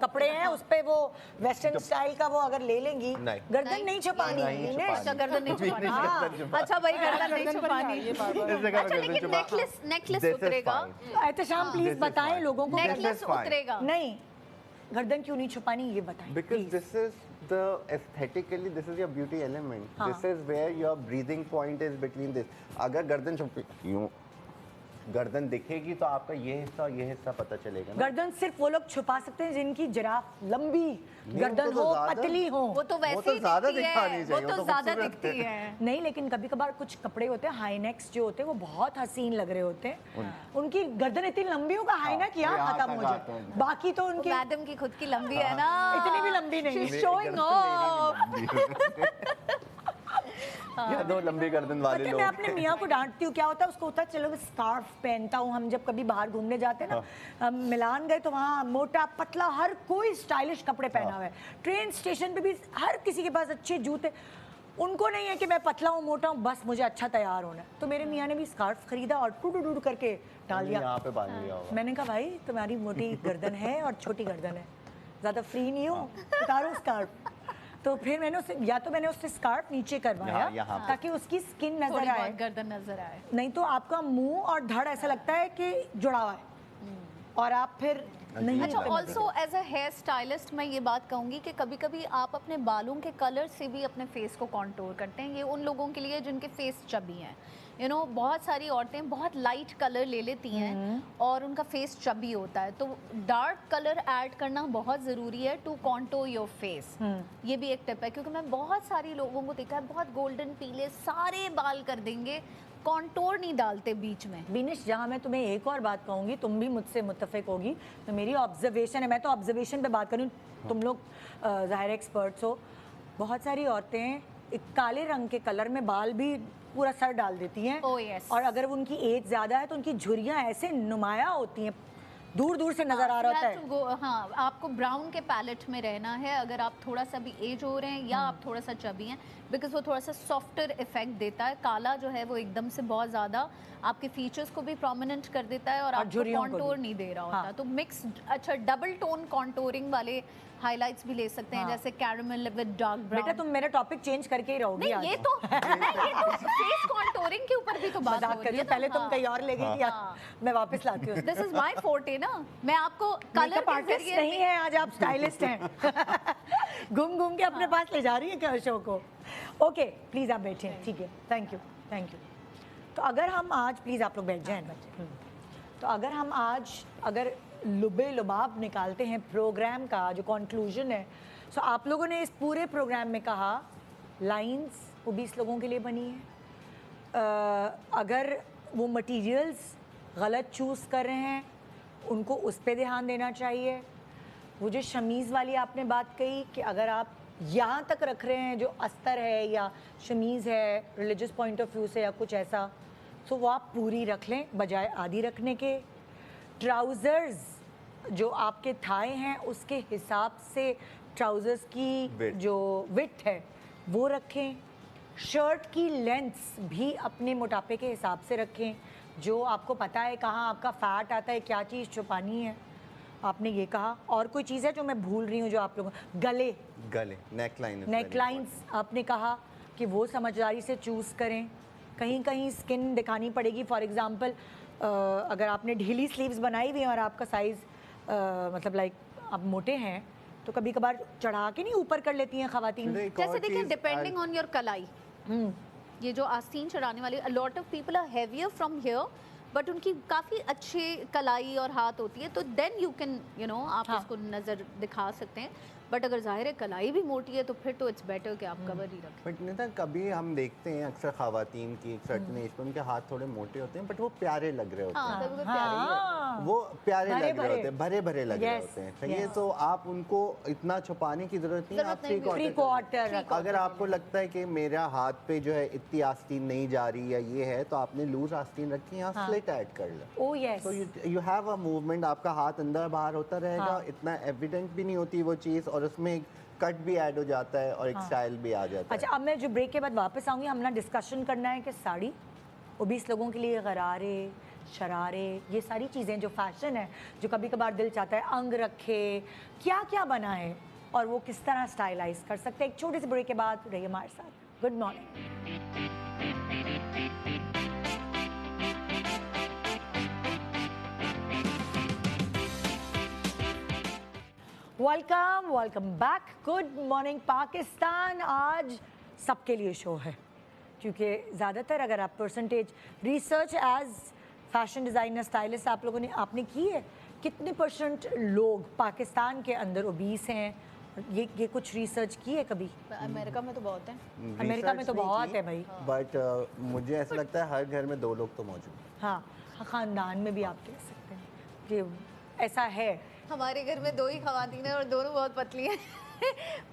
कपड़े हैं, उस पे वो वेस्टर्न स्टाइल का वो अगर ले लेंगी, नहीं। गर्दन नहीं छुपानी नहीं है। छुपानी। अच्छा, गर्दन नहीं छुपानी। हाँ। अच्छा भाई, गर्दन नहीं छुपानी। अच्छा, लेकिन नेकलेस उतरेगा, एहतशाम प्लीज बताएं लोगों को, नेकलेस fine. उतरेगा। नहीं, गर्दन क्यों नहीं छुपानी ये बताएं Because please। this is the aesthetically, this is your beauty element. हाँ. This is where your breathing point is between this. अगर गर्दन छुपी, यूं गर्दन दिखेगी तो आपका ये हिस्सा और ये हिस्सा पता चलेगा ना। गर्दन सिर्फ वो लोग छुपा सकते हैं जिनकी जिराफ लंबी गर्दन उनको तो हो, ज़्यादा- पतली हो। वो तो वैसे तो ही ज़्यादा दिखती दिखानी है, वो चाहिए, तो वो तो ज़्यादा खूबसूरत दिखती है। नहीं, लेकिन कभी कभार कुछ कपड़े होते हैं, हाई नेक्स जो होते हैं वो बहुत हसीन लग रहे होते हैं। उनकी गर्दन इतनी लंबी होगा, हाई नेक यहाँ यहाँ खत्म तक हो आते जाए, हैं। बाकी तो उनकी मैडम की खुद की लंबी है ना, इतनी भी लंबी नहीं She's है। showing off. या दो लंबी गर्दन वाले पता है, लोग। मैं अपने मियाँ को डांटती हूँ, क्या होता है उसको होता है चलो मैं स्कार्फ पहनता हूँ। हम जब कभी बाहर घूमने जाते हैं ना, हम मिलान गए तो वहाँ मोटा पतला हर कोई स्टाइलिश कपड़े पहना हुआ है। ट्रेन स्टेशन पे भी हर किसी के पास अच्छे जूते, उनको नहीं है कि मैं पतला हूँ मोटा हूँ, बस मुझे अच्छा तैयार होना है। तो मेरे मियाँ ने भी स्कार्फ खरीदा और टूडू करके डाल दिया। यहाँ पे बांध लिया होगा। मैंने कहा भाई तुम्हारी मोटी गर्दन है और छोटी गर्दन है, ज़्यादा फ्री नहीं हूँ, उतारो स्कार्फ। तो फिर मैंने उससे स्कार्फ नीचे करवाया यहाँ पे। ताकि उसकी स्किन नजर थोड़ी आए, बहुत गर्दन नजर आए। नहीं तो आपका मुंह और धड़ ऐसा लगता है कि जुड़ा हुआ है और आप फिर नहीं अच्छा, करते। Also as a hair stylist मैं ये बात कहूँगी कि कभी कभी आप अपने बालों के कलर से भी अपने फेस को कॉन्टोर करते हैं। ये उन लोगों के लिए जिनके फेस चबी हैं, यू नो, बहुत सारी औरतें बहुत लाइट कलर ले लेती हैं और उनका फेस चबी होता है, तो डार्क कलर ऐड करना बहुत ज़रूरी है टू कॉन्टोर योर फेस। ये भी एक टिप है, क्योंकि मैं बहुत सारी लोगों को देखा है बहुत गोल्डन पीले सारे बाल कर देंगे, कॉन्टोर नहीं डालते बीच में। बीनिश, जहाँ मैं तुम्हें एक और बात कहूँगी, तुम भी मुझसे मुत्तफिक होगी, तो मेरी ऑब्जर्वेशन है, मैं तो ऑब्जर्वेशन पे बात कर रही हूँ, तुम लोग ज़ाहिर एक्सपर्ट्स हो। बहुत सारी औरतें एक काले रंग के कलर में बाल भी पूरा सर डाल देती हैं। Oh, yes. और अगर उनकी एज ज़्यादा है तो उनकी झुर्रियाँ ऐसे नुमाया होती हैं, दूर दूर से नजर आ रहा होता है। हाँ, आपको ब्राउन के पैलेट में रहना है अगर आप थोड़ा सा भी एज हो रहे हैं या आप थोड़ा सा चबी हैं, बिकॉज वो थोड़ा सा सॉफ्टर इफेक्ट देता है। काला जो है वो एकदम से बहुत ज़्यादा आपके फीचर्स को भी प्रोमिनेंट कर देता है और आपको कॉन्टोर नहीं दे रहा होता। हाँ। तो मिक्स, अच्छा, डबल टोन कॉन्टोरिंग वाले हाइलाइट्स भी ले सकते हैं, जैसे कैरमल विद डार्क ब्राउन। बेटा तुम मेरा टॉपिक चेंज करके ही रहोगी नहीं, आज। ये तो फेस कॉन्टोरिंग के ऊपर भी तो बात हो रही है। पहले तुम कहीं और ले गई थी, मैं वापस लाती हूँ। दिस इज माय फोर्टे ना, मैं आपको कलर के आर्टिस्ट जरिए नहीं है आज, आप स्टाइलिस्ट हैं। घूम घूम के अपने पास ले जा रही है क्या शो को। ओके प्लीज आप बैठे, ठीक है, थैंक यू थैंक यू। तो अगर हम आज, प्लीज आप लोग बैठ जाएं। तो अगर हम आज अगर लुबे लुबाब निकालते हैं प्रोग्राम का, जो कंक्लूजन है, सो आप लोगों ने इस पूरे प्रोग्राम में कहा लाइंस वो 20 लोगों के लिए बनी है। अगर वो मटेरियल्स गलत चूज़ कर रहे हैं उनको उस पर ध्यान देना चाहिए। वो जो शमीज़ वाली आपने बात कही कि अगर आप यहाँ तक रख रहे हैं जो अस्तर है या शमीज़ है रिलीजियस पॉइंट ऑफ व्यू से या कुछ ऐसा, तो वो आप पूरी रख लें बजाय आधी रखने के। ट्राउज़र्स जो आपके थाए हैं उसके हिसाब से ट्राउज़र्स की जो विड्थ है वो रखें। शर्ट की लेंथ्स भी अपने मोटापे के हिसाब से रखें, जो आपको पता है कहाँ आपका फैट आता है, क्या चीज़ छुपानी है। आपने ये कहा, और कोई चीज़ है जो मैं भूल रही हूँ जो आप लोगों, गले नेकलाइंस आपने कहा कि वो समझदारी से चूज़ करें। कहीं कहीं स्किन दिखानी पड़ेगी, फॉर एग्जांपल अगर आपने ढीली स्लीव्स बनाई हुई हैं और आपका साइज़ मतलब लाइक आप मोटे हैं तो कभी कभार चढ़ा के नहीं ऊपर कर लेती हैं ख़वातीन। जैसे देखिए, डिपेंडिंग ऑन योर कलाई, ये जो आस्तीन चढ़ाने वाली, a lot of people are heavier from here, but उनकी काफ़ी अच्छी कलाई और हाथ होती है, तो देन यू कैन आप उसको नज़र दिखा सकते हैं। बट अगर जाहिर है कलाई भी मोटी है तो फिर तो इट्स बेटर कि आप कवर ही रखें। बट नहीं था, कभी हम देखते हैं अक्सर ख़वातीन की एक सर्टन एज पर उनके हाथ थोड़े मोटे होते हैं बट वो प्यारे लग रहे होते हैं। वो प्यारे लग रहे होते हैं, भरे भरे लग रहे होते हैं। सही है, तो आप उनको इतना छुपाने की ज़रूरत नहीं है। आप 3/4 अगर आपको लगता है कि मेरा हाथ पे जो है इतनी आस्तीन नहीं जा रही है ये है, तो आपने लूज आस्तीन रखी, यहाँ स्लिट ऐड कर लो। ओह यस, तो यू हैव अ मूवमेंट, आपका हाथ अंदर बाहर होता रहेगा, इतना एविडेंट भी नहीं होती वो चीज़, और उसमें कट भी ऐड हो जाता है और एक स्टाइल भी आ जाता है। अच्छा, अब मैं जो ब्रेक के बाद वापस आऊँगी, हम ना डिस्कशन करना है कि साड़ी वो 20 लोगों के लिए गरारे शरारे ये सारी चीज़ें जो फैशन है, जो कभी कभार दिल चाहता है अंग रखे, क्या क्या बना है और वो किस तरह स्टाइलाइज कर सकते हैं। एक छोटे से ब्रेक के बाद रहिए हमारे साथ। Good morning. Welcome back. Good morning Pakistan. आज सबके लिए शो है क्योंकि ज़्यादातर अगर आप percentage research as fashion designer stylist आप लोगों ने आपने की है, कितने परसेंट लोग पाकिस्तान के अंदर ओबीस हैं, ये कुछ रिसर्च की है कभी? अमेरिका में तो बहुत है। अमेरिका में तो बहुत है भाई, बट मुझे ऐसा लगता है हर घर में 2 लोग तो मौजूद हैं। हाँ, ख़ानदान में भी आप कह सकते हैं कि ऐसा है। हमारे घर में 2 ही ख़वातीन हैं और दोनों बहुत पतली हैं।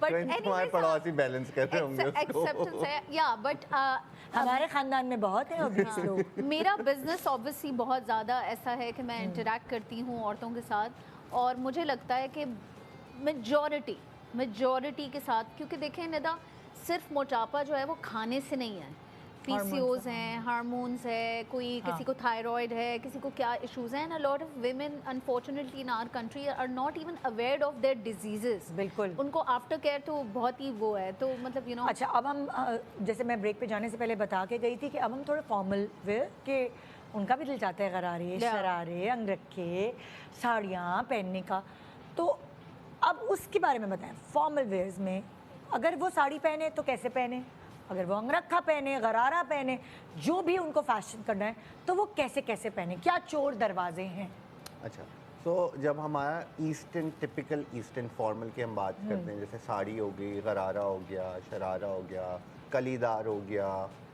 बट तुम्हारे पड़ोसी बैलेंस कर रहे होंगे उसको। एक्सेप्टेंस है या, बट हमारे ख़ानदान में बहुत है ओबीस लोग। मेरा बिजनेस ऑब्वियसली बहुत ज़्यादा ऐसा है कि मैं इंटरेक्ट करती हूँ औरतों के साथ, और मुझे लगता है कि मेजॉरिटी के साथ, क्योंकि देखें निदा, सिर्फ मोटापा जो है वो खाने से नहीं है, पीसीओज हैं, हार्मोन्स है, कोई किसी को थायराइड है, किसी को क्या इश्यूज हैं। A lot of women unfortunately in our country are not even aware of their diseases. बिल्कुल, उनको आफ्टर केयर तो बहुत ही वो है, तो मतलब अच्छा, अब हम जैसे मैं ब्रेक पे जाने से पहले बता के गई थी कि अब हम थोड़े फॉर्मल वेयर के, उनका भी दिल चाहता है गरारे शरारे अंग रखे साड़ियाँ पहनने का, तो अब उसके बारे में बताएं। फॉर्मल वेयर्स में अगर वो साड़ी पहने तो कैसे पहने, अगर वो अंगरखा पहने, गरारा पहने, जो भी उनको फैशन करना है तो वो कैसे कैसे पहने, क्या चोर दरवाजे हैं? अच्छा, तो जब हमारा ईस्टर्न टिपिकल ईस्टर्न फॉर्मल की हम बात करते हैं, जैसे साड़ी हो गई, गरारा हो गया, शरारा हो गया, कलीदार हो गया,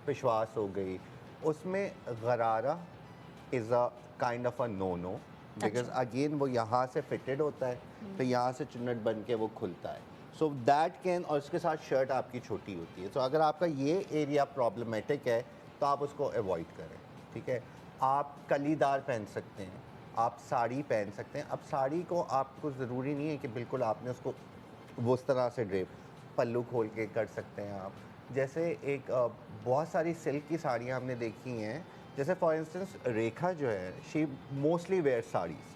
पिशवास हो गई, उसमें gharara is a kind of a no because again वो यहाँ से फिटेड होता है, तो यहाँ से चुन्नट बन के वो खुलता है, सो दैट कैन, और उसके साथ शर्ट आपकी छोटी होती है, तो अगर आपका ये एरिया प्रॉब्लमेटिक है तो आप उसको अवॉइड करें। ठीक है, आप कलीदार पहन सकते हैं, आप साड़ी पहन सकते हैं। अब साड़ी को आपको ज़रूरी नहीं है कि बिल्कुल आपने उसको वो उस तरह से ड्रेप, पल्लू खोल के कर सकते हैं आप। जैसे एक बहुत सारी सिल्क की साड़ियाँ हमने देखी हैं, जैसे फॉर इंस्टेंस रेखा जो है, she mostly wears saris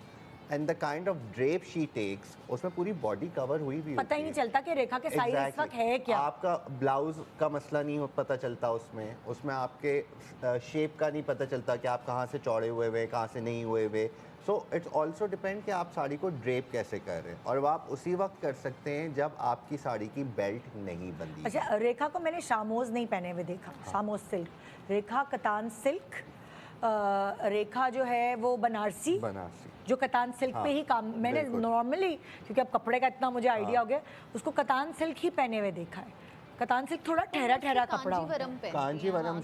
and the kind of drape she takes, उसमें पूरी बॉडी कवर हुई भी पता ही नहीं चलता कि रेखा के साइज इस वक्त है क्या। आपका ब्लाउज का मसला नहीं पता चलता, उसमें आपके शेप का नहीं पता चलता कि आप कहाँ से चौड़े हुए हुए, कहाँ से नहीं हुए हुए। सो इट्स ऑल्सो डिपेंड कि आप साड़ी को ड्रेप कैसे कर रहे हैं, और वो आप उसी वक्त कर सकते हैं जब आपकी साड़ी की बेल्ट नहीं बंधी। अच्छा, रेखा को मैंने शामोज नहीं पहने हुए देखा। शामोज सिल्क, रेखा कतान सिल्क, रेखा जो है वो बनारसी जो कतान सिल्क पे ही काम मैंने नॉर्मली, क्योंकि अब कपड़े का इतना मुझे आइडिया हो गया, उसको कतान सिल्क ही पहने हुए देखा है। कतान सिल्क थोड़ा ठहरा ठहरा कपड़ा होता है। Kanjeevaram,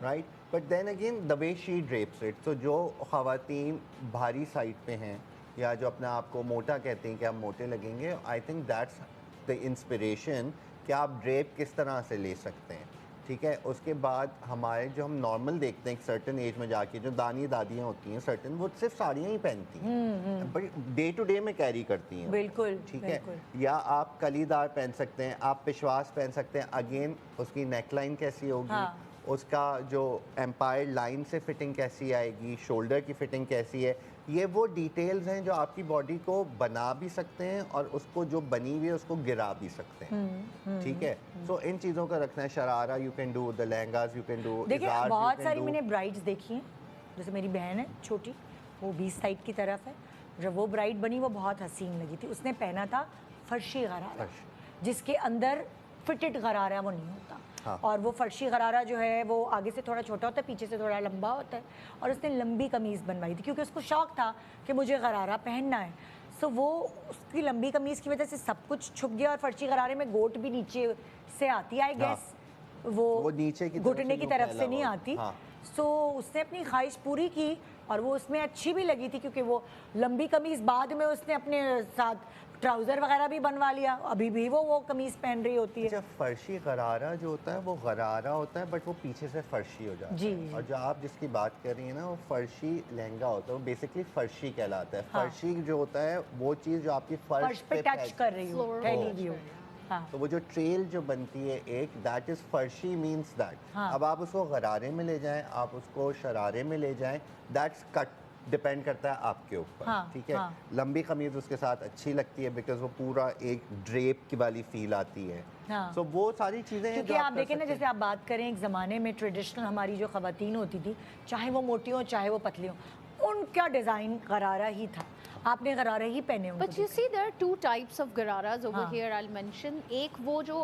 right. But then again the way she drapes it, तो जो ख़वातीन भारी साइड पे हैं या जो अपने आप को मोटा कहते हैं कि हम मोटे लगेंगे, I think that's the inspiration कि आप ड्रेप किस तरह से ले सकते हैं। ठीक है, उसके बाद हमारे जो हम नॉर्मल देखते हैं एक सर्टन एज में जाके, जो दानी दादियाँ होती हैं सर्टन, वो सिर्फ साड़ियाँ ही पहनती हैं, बट डे टू डे में कैरी करती हैं। बिल्कुल, ठीक है। या आप कलीदार पहन सकते हैं, आप पिशवास पहन सकते हैं। अगेन उसकी नेकलाइन कैसी होगी, उसका जो एम्पायर लाइन से फिटिंग कैसी आएगी, शोल्डर की फिटिंग कैसी है, ये वो डिटेल्स हैं जो आपकी बॉडी को बना भी सकते हैं और उसको जो बनी हुई है उसको गिरा भी सकते हैं। ठीक है, सो इन चीज़ों का रखना है। Sharara you can do, the lehengas you can do. देखिए बहुत सारी मैंने ब्राइड्स देखी हैं, जैसे मेरी बहन है छोटी, वो 20 साइड की तरफ है, जब वो ब्राइड बनी वो बहुत हसीन लगी थी। उसने पहना था फर्शी गरारा, जिसके अंदर फिटेड गरारा वो नहीं होता। हाँ। और वो फर्शी गरारा जो है वो आगे से थोड़ा छोटा होता है, पीछे से थोड़ा लंबा होता है, और उसने लंबी कमीज़ बनवाई थी क्योंकि उसको शौक था कि मुझे गरारा पहनना है। सो वो उसकी लंबी कमीज़ की वजह से सब कुछ छुप गया, और फर्शी गरारे में गोट भी नीचे से आती है, आई गेस वो नीचे की घुटने की तरफ से नहीं आती। सो उसने अपनी ख्वाहिश पूरी की और वो उसमें अच्छी भी लगी थी, क्योंकि वो लंबी कमीज़ बाद में उसने अपने साथ ट्राउज़र वगैरह भी बनवा लिया, अभी भी वो कमीज़ पहन रही होती है। अच्छा, फर्शी गरारा जो होता है वो गरारा होता है, बट वो पीछे से फर्शी हो जाता है। और जो आप जिसकी बात कर रही हैं ना, वो फर्शी लहंगा होता है, वो बेसिकली फर्शी कहलाता है। फर्शी जो होता है वो चीज़ जो आपकी फर्श पे टच कर रही हो, तो वो जो ट्रेल जो बनती है एक, दैट इज़ फर्शी मीन्स दैट। अब आप उसको गरारे में ले जाएं, आप उसको शरारे में ले जाएं, दैट्स कट, डिपेंड करता है आपके ऊपर। ठीक है। लंबी कमीज उसके साथ अच्छी लगती है बिकॉज वो पूरा एक ड्रेप की वाली फील आती है। सो वो सारी चीज़ें हैं क्योंकि आप देखें ना, जैसे आप बात करें एक ज़माने में ट्रेडिशनल हमारी जो ख़वातीन होती थी, चाहे वो मोटी हो चाहे वो पतली हो, उनका डिज़ाइन गरारा ही था, आपने गरारा ही पहने होंगे। But you see there are two types of gararas over here, I will mention. एक वो जो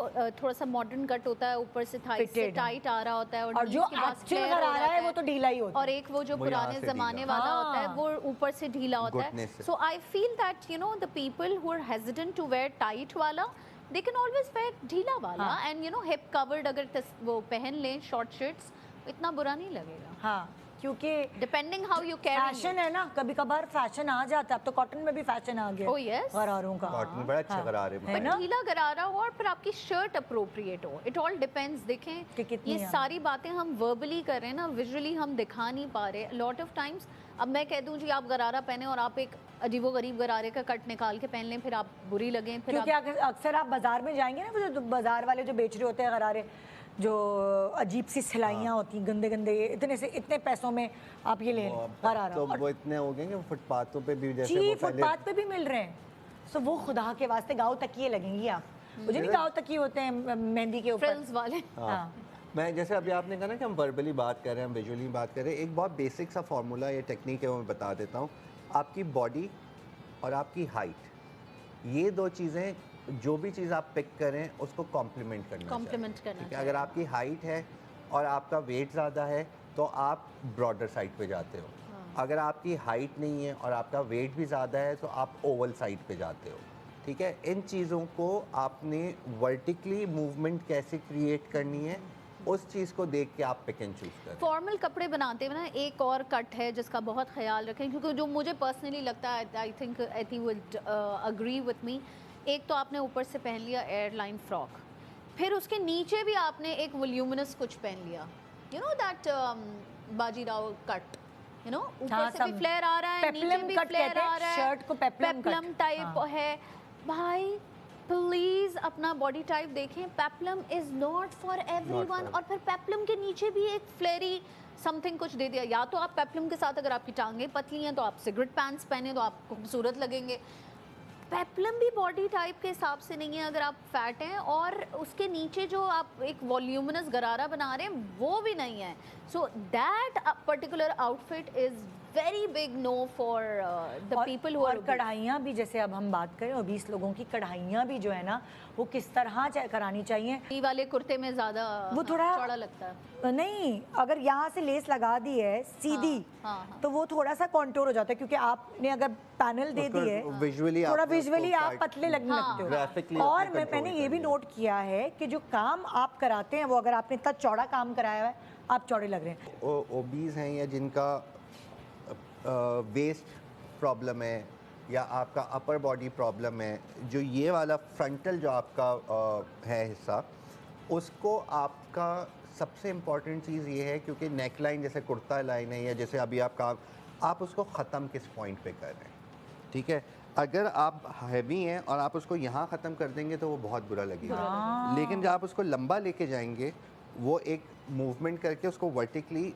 थोड़ा सा मॉडर्न कट होता है, ऊपर से थाई से टाइट आ रहा होता है, और जो एक्चुअल गरारा है वो तो ढीला ही होता है। और एक वो जो पुराने ज़माने वाला होता है वो ऊपर से ढीला होता है। So I feel that you know the people who are hesitant to wear tight वाला, they can always wear ढीला वाला, and you know hip covered अगर वो पहन लें शॉर्ट शर्ट्स, इतना बुरा नहीं लगेगा। हाँ, क्योंकि depending how you carry, fashion है ना, कभी कभार फैशन आ जाता है। अब तो कॉटन में भी फैशन आ गया। ओह यस, गरारों का कॉटन बड़ा अच्छा गरारे में है ना, ढीला गरारा हो और फिर आपकी शर्ट अप्रोप्रिएट हो। It all depends. देखें ये सारी बातें हम वर्बली कर रहे हैं ना, विजुअली हम दिखा नहीं पा रहे लॉट ऑफ टाइम्स। अब मैं कह दूं जी आप गरारा पहने और आप एक अजीबोगरीब गरारे का कट निकाल के पहन लें, फिर आप बुरी लगें। फिर क्योंकि अक्सर आप बाजार में जाएंगे ना, वो जो बाजार वाले जो बेच रहे होते हैं गरारे, जो अजीब सी सिलाइयाँ होती हैं, गंदे गंदे, इतने पैसों में आप ये ले लें गरारा, तो वो इतने हो गए कि फुटपाथों पे भी, जैसे वो फुटपाथ पे भी मिल रहे हैं। सो वो खुदा के वास्ते गाँव तकिए लगेंगी आप, मुझे नहीं गाँव तकिए होते हैं मेहंदी के ऊपर फ्रिल्स वाले। मैं जैसे अभी आपने कहा ना कि हम वर्बली बात कर रहे हैं, हम विजुअली बात कर रहे हैं, एक बहुत बेसिक सा फार्मूला या टेक्निक है वो मैं बता देता हूँ। आपकी बॉडी और आपकी हाइट, ये दो चीज़ें, जो भी चीज़ आप पिक करें उसको कॉम्प्लीमेंट करना चाहिए। अगर आपकी हाइट है और आपका वेट ज़्यादा है तो आप ब्रॉडर साइड पे जाते हो। अगर आपकी हाइट नहीं है और आपका वेट भी ज़्यादा है तो आप ओवल साइड पे जाते हो। ठीक है, इन चीज़ों को आपने वर्टिकली मूवमेंट कैसे क्रिएट करनी है, उस चीज़ को देख के आप पिक एंड चूज करें। फॉर्मल कपड़े बनाते हुए ना एक और कट है जिसका बहुत ख्याल रखें, क्योंकि जो मुझे पर्सनली लगता है, आई थिंक एथी वुड अग्री विथ मी। एक तो आपने ऊपर से पहन लिया एयरलाइन फ्रॉक, फिर उसके नीचे भी आपने एक वॉल्यूमिनस कुछ पहन लिया, you know that Bajirao cut, you know, ऊपर हाँ, से भी सब फ्लेयर आ रहा है, नीचे पेप्लम भी कट फ्लेयर कहते हैं, आ रहा है, शर्ट को पेप्लम कट। टाइप हाँ। है। भाई प्लीज अपना बॉडी टाइप देखें, peplum is not for everyone. for- और फिर पेप्लम के नीचे भी एक फ्लेरी समथिंग कुछ दे दिया। या तो आप पेप्लम के साथ अगर आपकी टांगें पतली हैं तो आप सिगरेट पैंट्स पहने तो आप खूबसूरत लगेंगे। पेप्लम भी बॉडी टाइप के हिसाब से नहीं है अगर आप फैट हैं, और उसके नीचे जो आप एक वॉल्यूमिनस गरारा बना रहे हैं वो भी नहीं है। So that particular outfit is very big no for the people who are. और कढ़ाइयाँ भी, जैसे अब हम बात करें ओबीस लोगों की, कढ़ाइयाँ भी जो है ना वो किस तरह करानी चाहिए। ये वाले कुर्ते में ज्यादा वो थोड़ा चौड़ा लगता है। नहीं, अगर यहाँ से लेस लगा दी है सीधी, हाँ। तो वो थोड़ा सा कॉन्टोर हो जाता है, क्योंकि आपने अगर पैनल दे दी है विजुअली थोड़ा विजुअली आप पतले लगने हाँ, लगते graphically हो। और आपने मैंने control ये भी कर लिया। नोट किया है कि जो काम आप कराते हैं वो, अगर आपने इतना चौड़ा काम कराया हुआ है, आप चौड़े लग रहे हैं। ओबीज हैं या जिनका वेस्ट प्रॉब्लम है या आपका अपर बॉडी प्रॉब्लम है, जो ये वाला फ्रंटल जो आपका है हिस्सा, उसको आपका सबसे इम्पॉर्टेंट चीज़ ये है, क्योंकि नेक लाइन जैसे कुर्ता लाइन है या जैसे अभी आप उसको ख़त्म किस पॉइंट पे कर रहे हैं, ठीक है। अगर आप हैवी हैं और आप उसको यहाँ ख़त्म कर देंगे तो वो बहुत बुरा लगेगा। लेकिन जब आप उसको लंबा लेके जाएंगे, वो एक मूवमेंट करके उसको वर्टिकली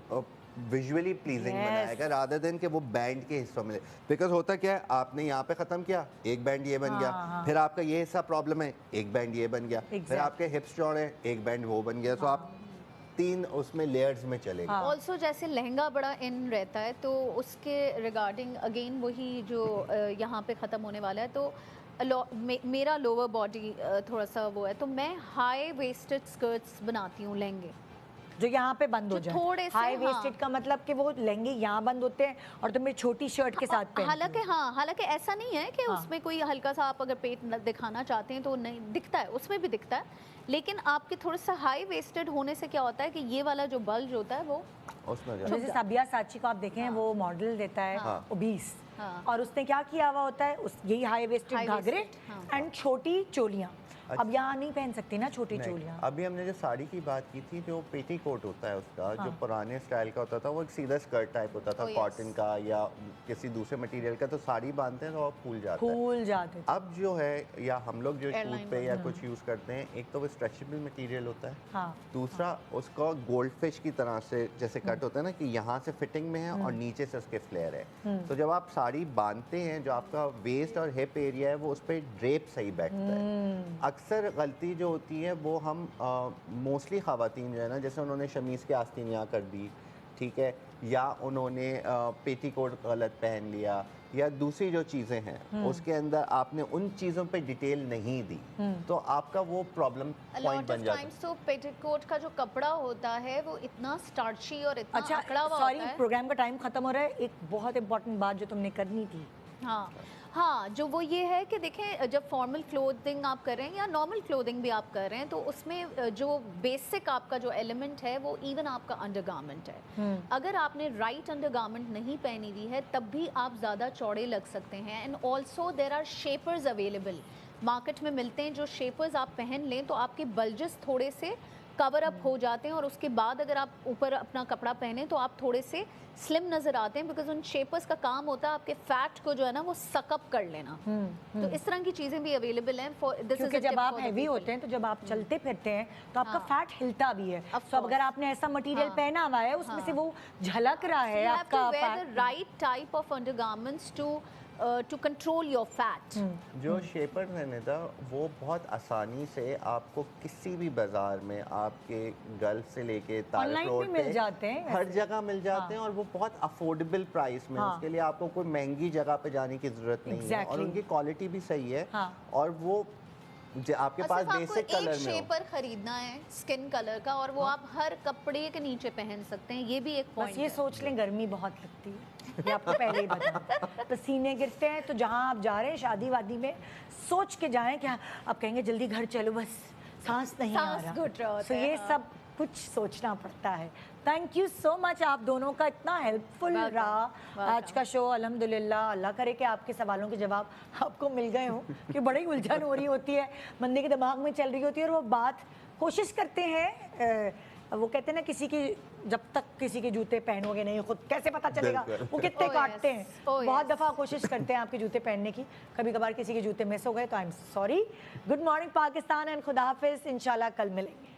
विजुअली प्लीजिंग Yes. बनाएगा, रादर देन कि वो बैंड के हिस्सों में। बिकॉज होता क्या है, आपने यहाँ पे ख़त्म किया, एक बैंड ये बन गया, फिर आपका ये हिस्सा प्रॉब्लम है, एक बैंड ये बन गया, फिर आपके हिप्स चौड़े हैं, एक बैंड वो बन गया। तो आप 3 उसमें लेयर्स में चलेंगे। ऑल्सो जैसे लहंगा बड़ा इन रहता है तो उसके रिगार्डिंग अगेन वही जो यहाँ पे ख़त्म होने वाला है, तो मेरा लोअर बॉडी थोड़ा सा वो है, तो मैं हाई वेस्टेड स्कर्ट्स बनाती हूँ लहंगे, जो यहाँ पे बंद हो जो जाए। थोड़े से, हाई हाँ। वेस्टेड का मतलब कि वो लहंगे यहाँ बंद होते हैं और तुम छोटी शर्ट के साथ पहनती हो। हालांकि ऐसा नहीं है कि उसमें कोई हल्का सा आप अगर पेट दिखाना चाहते हैं तो नहीं दिखता है, उसमें भी दिखता है, लेकिन आपके थोड़ा सा हाई वेस्टेड होने से क्या होता है कि ये वाला जो बल्ज होता है वो उसमें जा- जैसे साबिया साची को आप देखें, वो मॉडल देता है हाँ। ओबीस, हाँ। और उसने क्या किया हुआ होता है, उस यही हाई वेस्टेड High घाघरे waisted, हाँ। एंड छोटी चोलियाँ। अब यहाँ नहीं पहन सकती ना छोटी नहीं। चोलियाँ। अभी हमने जो साड़ी की बात की थी, जो पेटी कोट होता है उसका, जो पुराने स्टाइल का होता था, वो एक सीधा स्कर्ट टाइप होता था, Oh, yes. कॉटन का या किसी दूसरे मटेरियल का। तो साड़ी बांधते हैं तो फूल जाता है। फूल जाते थे। अब जो है, या हम लोग जो Airline शूट पे या कुछ यूज़ करते हैं, एक तो वो स्ट्रेचेबल मटेरियल होता है, हाँ। दूसरा उसका गोल्ड फिश की तरह से जैसे कट होता है ना, कि यहाँ से फिटिंग में है और नीचे से उसके फ्लेयर है। तो जब आप साड़ी बांधते हैं, जो आपका वेस्ट और हिप एरिया है वो उस पर ड्रेप सही बैठता है। अक्सर गलती जो होती है वो हम मोस्टली ख़वातीन जो है ना, जैसे उन्होंने शमीज़ के आस्तीन यहाँ कर दी, ठीक है, या उन्होंने पेटीकोट गलत पहन लिया, या दूसरी जो चीज़ें हैं उसके अंदर आपने उन चीज़ों पे डिटेल नहीं दी, तो आपका वो प्रॉब्लम पॉइंट बन जाता है। तो पेटीकोट का जो कपड़ा होता है वो इतना स्टार्ची और इतना अच्छा, अकड़ा हुआ सॉरी, होता है। प्रोग्राम का टाइम खत्म हो रहा है। एक बहुत इंपॉर्टेंट बात जो तुमने करनी थी, हाँ, जो वो ये है कि देखें, जब फॉर्मल क्लोथिंग आप कर रहे हैं या नॉर्मल क्लोथिंग भी आप कर रहे हैं, तो उसमें जो बेसिक आपका जो एलिमेंट है वो इवन आपका अंडरगारमेंट है। अगर आपने राइट अंडरगारमेंट नहीं पहनी हुई है तब भी आप ज़्यादा चौड़े लग सकते हैं। And also there are shapers available, market में मिलते हैं, जो शेपर्स आप पहन लें तो आपके बल्जेस थोड़े से कवर अप हो जाते हैं, और उसके बाद अगर आप ऊपर अपना कपड़ा पहने तो आप थोड़े से स्लिम नज़र आते हैं, बिकॉज उन शेपर्स का काम होता है आपके फैट को जो है ना वो सकअप कर लेना। तो इस तरह की चीज़ें भी अवेलेबल हैं फॉर दिस। क्योंकि जब आप हैवी होते हैं तो जब आप चलते फिरते हैं तो आपका फैट हिलता भी है। तो अगर आपने ऐसा मटेरियल पहना हुआ है उसमें से वो झलक रहा है आपका fat. Right type of undergarments to control your fat. जो शेपर्स है निदा, वो बहुत आसानी से आपको किसी भी बाजार में, आपके गल्फ से लेके तारिक Online रोड भी मिल पे जाते हैं हर वैसे। जगह मिल जाते हैं, और वो बहुत अफोर्डेबल प्राइस में। उसके लिए आपको कोई महंगी जगह पे जाने की जरूरत नहीं है, और उनकी क्वालिटी भी सही है। और वो आपके पास बेसिक कलर में शेपर खरीदना है स्किन कलर का, और वो आप हर कपड़े के नीचे पहन सकते हैं। ये भी एक पॉइंट बस ये सोच लें, गर्मी बहुत लगती है, ये आपको पहले ही बता। पसीने गिरते हैं, तो जहाँ आप जा रहे हैं शादी वादी में, सोच के जाएं कि आप कहेंगे जल्दी घर चलो, बस सांस नहीं आ रहा। घुट रहा होता तो ये सब कुछ सोचना पड़ता है। थैंक यू सो मच, आप दोनों का इतना हेल्पफुल रहा आज का शो। अल्हम्दुलिल्लाह, अल्लाह करे कि आपके सवालों के जवाब आपको मिल गए हों, कि बड़ी उलझन हो रही होती है, बंदे के दिमाग में चल रही होती है, और वो बात कोशिश करते हैं अब वो कहते हैं ना किसी की जब तक किसी के जूते पहनोगे नहीं खुद कैसे पता चलेगा बिल्कुल। वो कितने Oh, काटते yes. हैं। Oh, बहुत yes. दफ़ा कोशिश करते हैं आपके जूते पहनने की, कभी कभार किसी के जूते मिस हो गए तो I am sorry. Good morning Pakistan and खुदा हाफिज़, इंशाल्लाह कल मिलेंगे।